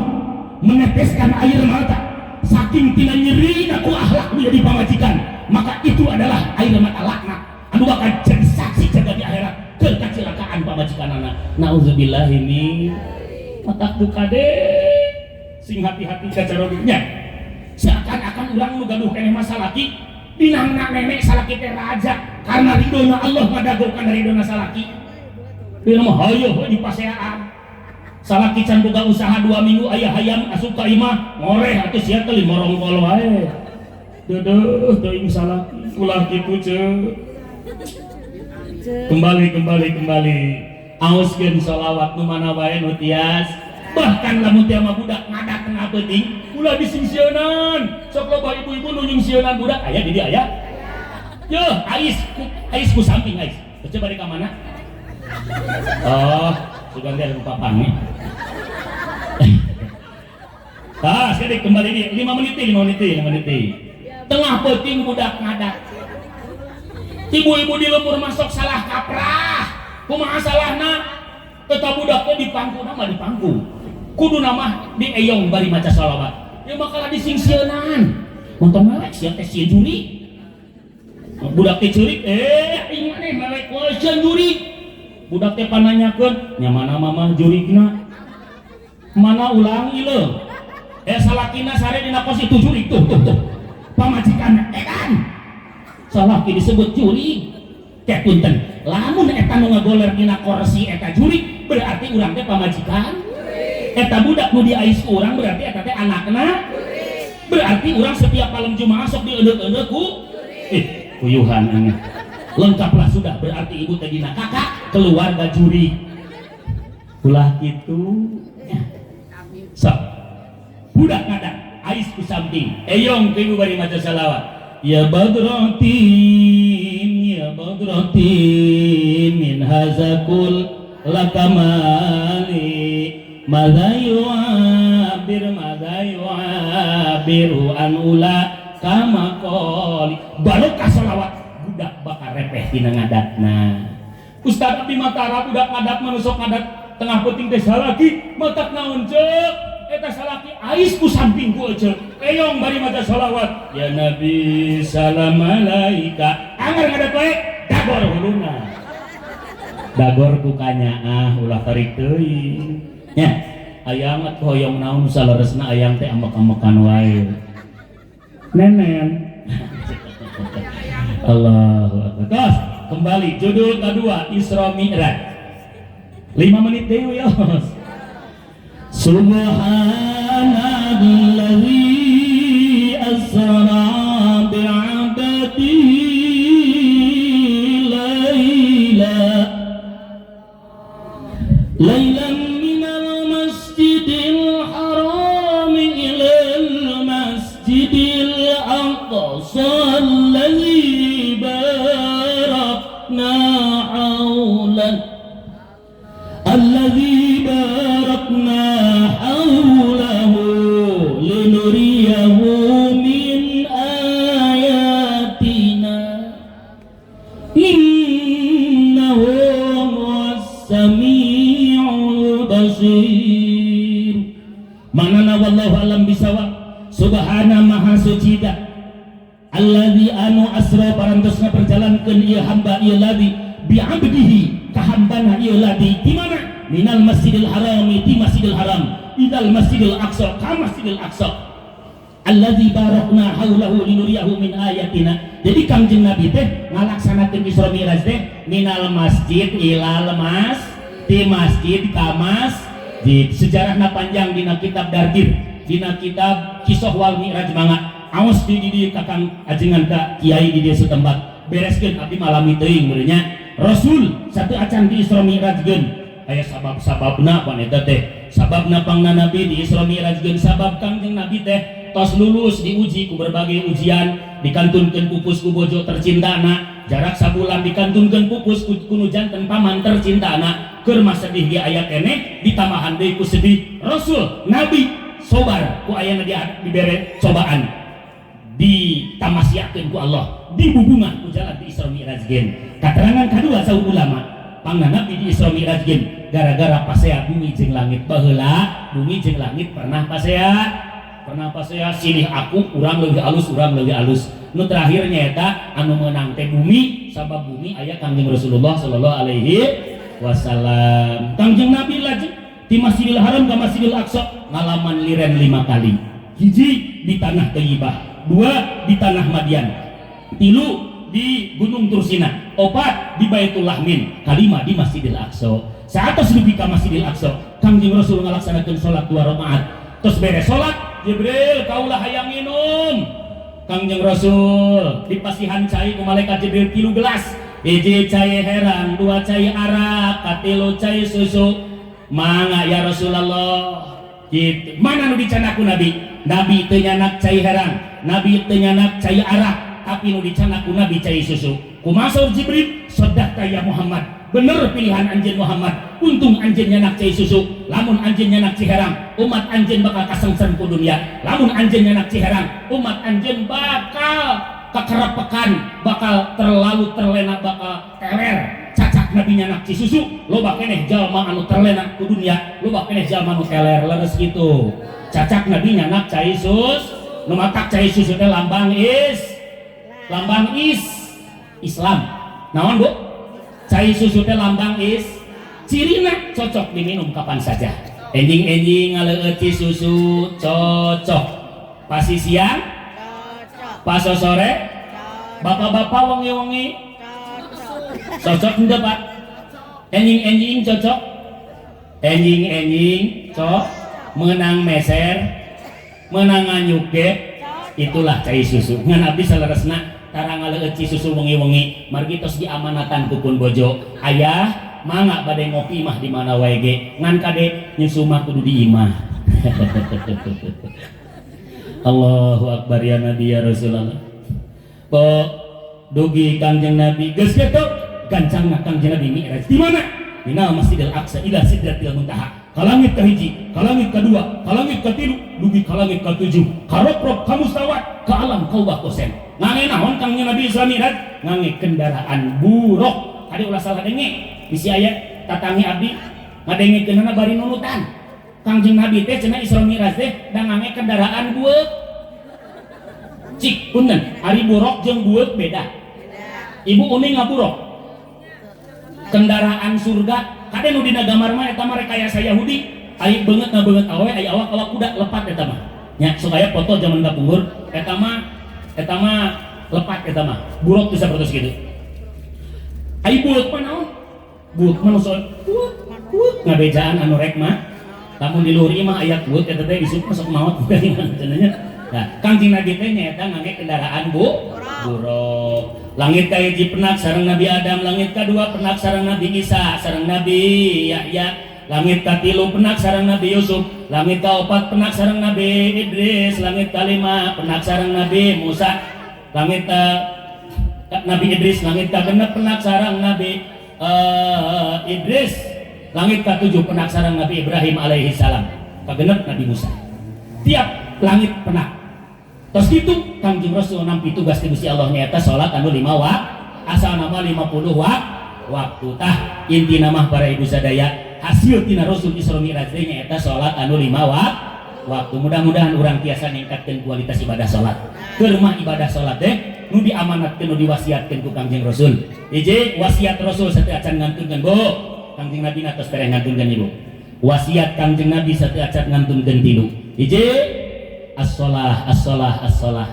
meneteskan air mata saking tina nyerina ku akhlak menjadi pamajikan, maka itu adalah air mata laknat anu bakal jadi saksi jaga di akhirat kecelakaan pamajikanana. Nauzubillah ini matak kade sing hati-hati kacarodinya. Seakan-akan urang nu gaduh keneh masalah laki dinangna nenek salaki teh raja karena ridona Allah ngadagokan dari ridona salaki. Dina mah hayo di paseaan. Salaki can boga usaha 2 minggu aya hayam asup ka imah ngoreh atuh sia teh limorongkol wae. Deuh teuing salaki ulah kitu ceuk. Kembali. Aoskeun shalawat nu mana wae nu tias. Bahkan lamun teh mah budak ngadak tengah peuting ulah disingsieunan. Sok loba ibu-ibu nu nyingsieunan budak aya di dieu aya. Yeuh ais ku samping ais. Coba balik ka mana? Oh, sudah dia lupa pamit. Tah, sekali kembali di 5 menit. Tengah peuting budak ngadak. Ibu-ibu di lembur masuk salah kaprah. Kumaha salahna? Eta budak teh dipangku nama dipangku. Kudu nama dieyong bari maca shalawat. Ya makalah disingsieunan. Montong melek sia teh sia juri. Budak teh ceurik, aing maneh melek wae sia juri. Budak teh pananyakeun, nya mana mamah jurigna? Mana ulang ieu? Salakina sare dina pos itu jurig tuh. Pamajikanna edan. Salaki disebut jurig. Teh punten, lamun eta nu ngagoler dina kursi eta jurig, berarti urang teh pamajikan. Eta budak nu diais urang berarti eta teh anakna. Berarti urang setiap malam Jumaah sok dieudeuh-eudeuh ku kuyuhan aneh. Lengkaplah sudah berarti ibu teh dina kakak keluarga juri. Ulah kitu. So, budak ngadak ais ku samping. Eyong ke ibu bari maca salawat. Ya badratin min hazakul lakamali madza yu'abir ya'biru an ula kama qoli barokah sholawat budak bakal repeh tina ngadatna. Ustad abdi matara budak ngadat manusok ngadat tengah penting teh salaki matak naon cek eta salaki ais ku samping ku cek eyong bari maca sholawat ya nabi salam alaika anggar ngadat wae dagor huluna dagor ku kanya ulah tarik teuing nya ayang at hoyong naon saleresna ayang teh ambak-ambakan wae nenen Allahu akbar. Terus kembali judul kedua Isra Mi'raj 5 menit deui yos. Subhanalladzi asra bi'abdihi laylan minal masjidil haram ilal masjidil aqsa alladzi الذي باركنا حوله لنريه من آياتنا إنه هو السميع البصير. Manana wallahu alam bisawab. Subhana maha suci dah alladzi anu asra parantosna perjalankeun ieu hamba ieu ladzi bi'abdihi ka hambana ieu ladzi di mana minal masjidil harami di masjidil haram idal masjidil aqsa ka masjidil aqsa alladzi barakna haulahu linuriyahu min ayatina. Jadi kangjeng Nabi teh ngalaksanakeun Isra Mi'raj teh minal masjid ilal mas di masjid ka masjid. Sejarahna panjang dina kitab Dardir dina kitab Kisah wal Mi'raj mangga aos di kakang ajengan ka kiai di dia setempat bereskeun abdi malami teuing meureunnya Rasul satu acan di Isra Mi'rajkeun aya sabab-sababna paneta teh sababna pangna Nabi di Isra Mi'rajkeun sabab kangjeng Nabi teh tos lulus diuji ku berbagai ujian dikantunkeun pupus ku bojo tercintana jarak sabulan dikantunkeun pupus ku nu janten paman tercintana keur mah sedih di ayat keneh ditamahan deui ku sedih Rasul Nabi sobar ku ayana dibere cobaan ditamasiakeun ku Allah dibubungah ku jalan di Isra Mi'rajkeun. Katerangan kedua saud ulama pangna Nabi di Isra Mi'rajkeun gara-gara pasea bumi jeung langit baheula bumi jeung langit pernah pasea silih aku urang leuwih alus nu terakhir nyaeta anu meunang teh bumi sabab bumi aya kangjeng Rasulullah sallallahu alaihi wasallam. Kangjeng Nabi lajeng di Masjidil Haram ka Masjidil Aqsa ngalaman liren 5 kali. Hiji di tanah Thayyibah, 2 di tanah Madian, 3 di Gunung Tursina, 4 di Baitul Lahmin, 5 di Masjidil Aqsa. Saatos dugi ka Masjidil Aqsa, Kangjeng Rasul ngalaksanakeun salat 2 rakaat. Terus beres salat, Jibril kaulah hayang minum. Kangjeng Rasul dipasihan cai ku malaikat Jibril 3 gelas. 1 cai herang, 2 cai arak, 3 cai susu. Mangga ya Rasulullah. Gitu. Mana nu dicanaku Nabi? Nabi teu nyanak cai herang, Nabi teu nyanak cai arak, tapi nu dicanaku Nabi cai susu. Kumasur Jibril, sadaqta ya Muhammad. Bener pilihan anjeun Muhammad. Untung anjeun nyanak cai susu. Lamun anjeun nyanak cai herang, umat anjeun bakal kasengsen ku dunia. Lamun anjeun nyanak cai herang, umat anjeun bakal kakerepekan, bakal terlalu terlena, bakal teler. Cacak Nabi nyanak ci susu, loba keneh jalma anu terlena ku dunia, loba keneh jalma anu teler leres gitu. Cacak Nabi nyanak cai sus, nu matak cai susu teh lambang Islam. Naon Bu? Cai susu teh lambang cirina cocok diminum kapan saja. Enjing-enjing ngaleueut ci susu cocok. Pas siang? Pas sore? Bapak-bapak wengi-wengi cocok enggak Pak? Enjing-enjing cocok? Enjing-enjing cocok? Menang meser, menang nganyuk ge, itulah cai susu. Ngan abdi saleresna tarang ngaleueut ci susu wengi-wengi, margi tos diamanatan ku pun bojo. Ayah, mangga bade ngopi mah di mana wae ge. Ngan kade nyusu mah kudu di imah. Allahu Akbar ya Nabi ya Rasulullah. Pok dugi Kangjeng Nabi geus kitu gancangna Kangjeng Nabi Mi'raj di mana? Minal Masjidil Aqsa ila Sidratil Muntaha. ka langit kahiji, ka langit kadua, ka langit katilu, dugi ka langit katujuh, karoprok kamustawat, ka alam kaubah kosen. Ngange naon kang Nabi Isra Mi'raj? Ngange kendaraan buruk. Adi ulah salah denge, bisi aya tatangi abdi ngadengekeunana bari nunutan. Kangjeng Nabi teh cenah Isra Mi'raj teh da ngange kendaraan bueuk. Cik punten, ari buruk jeung bueuk beda. Ibu Umi ngaburuk. Kendaraan surga kade nu dina gambar mah eta mah rekayasa Yahudi, aya beungeut na beungeut awe, aya awak kuda lepat eta mah. Nya supaya foto zaman kapungkur eta mah lepat eta mah. Buruk bisa bertos kitu. Ai bueuk mah naon? Bueuk mah soal ngabejaan anu rek mah. Lamun di luhur ieu mah aya bueuk eta teh isuk masuk maot bukan cenanya. Nah, Kangjeng Nabi teh nyaeta ngangge kendaraan buruk. Langit ka hiji penak sareng Nabi Adam, langit kadua penak sareng Nabi Isa, sareng Nabi Yahya, langit katilu penak sareng Nabi Yusuf, langit kaopat penak sareng Nabi Idris, langit kalima penak sareng Nabi Musa, langit Nabi Idris, langit kagenep penak sareng Nabi Idris, langit katujuh penak sareng Nabi Ibrahim alaihi salam, kagenep Nabi Musa. Tiap langit penak. Tos kitu Kangjeng Rasul nampi tugas ti Gusti Allah nyaeta salat anu 5 waktu, asal nama 50 waktu tah intina mah para ibu sadaya hasil tina Rasul Isra Mi'raj teh nyaeta salat anu 5 waktu. Mudah-mudahan urang tiasa ningkatkeun kualitas ibadah salat. Keur mah ibadah salat teh nu diamanatkeun nu diwasiatkeun ku Kangjeng Rasul. Hiji wasiat Rasul sateu acan ngantunkeun Bu. Kangjeng Nabi ngatos tere ngantunkeun Ibu. Wasiat Kangjeng Nabi sateu acan ngantunkeun tilu. Hiji as-shalah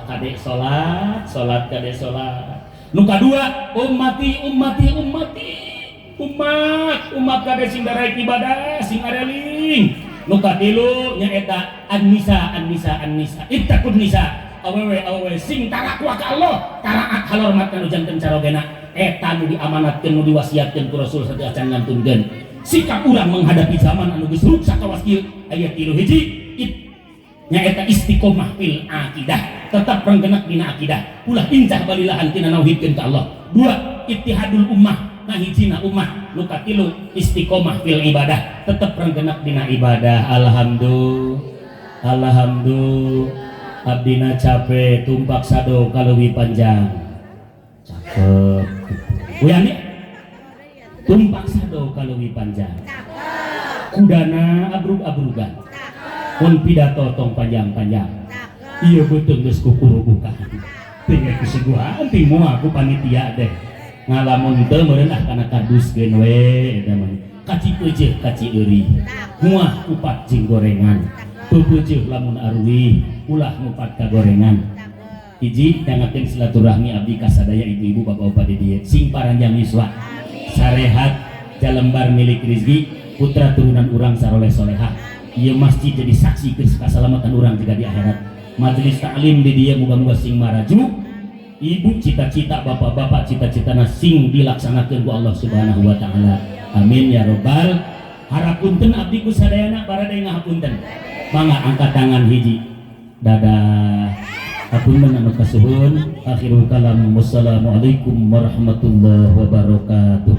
kade salat kade salat. Nu kadua umat kade sing daraek ibadah sing areling. Nu katilu nyaeta an-nisa ittaqun nisa awewe sing tarakwa ka Allah taraat halormat kanu janten carogena eta nu diamanatkeun nu diwasiatkeun ku Rasul sateu acan ngantunkeun. Sikap urang menghadapi zaman anu geus rusak sakawas kieu aya tilu. Hiji nyaeta istiqomah fil akidah, tetap renggenak dina akidah, ulah incah balilahan tina nauhidkeun ka Allah. Dua ittihadul ummah, nah hijina ummah. Nu katilu istiqomah fil ibadah, tetap renggenak dina ibadah. Alhamdulillah abdina capek tumpak sado kaleuwih panjang cakep uyani tumpak sado kaleuwih panjang kudana abrug-abrugan mun pidato tong panjang-panjang. Iya betul geus kukuru bukan. Tinggal keseguhan ting moal aku panitia deh. Ngalamun teu meureun kana kaduskeun we eta mah. Kaci peujeuh kaci euri. Muah upat jeung gorengan. Pepeujeuh lamun arwi ulah ngupat ka gorengan. Hiji dangakeun silaturahmi abdi ka sadaya ibu-ibu bapak-bapak di dieu. Sing paranjang yuswa. Sarehat jalembar milik rezeki putra turunan urang saroleh solehah. Ieu masjid jadi saksi keselamatan orang juga di akhirat. Majelis taklim di dia moga-moga sing maraju. Ibu cita-cita bapak-bapak cita-citana sing dilaksanakeun ku Allah Subhanahu wa taala. Amin ya robbal. Harapunten abdi ku sadayana barade ngahapunten. Mangga angkat tangan hiji. Dadah. Hapunten anu kasuhun. Akhirul kalam. Wassalamualaikum warahmatullahi wabarakatuh.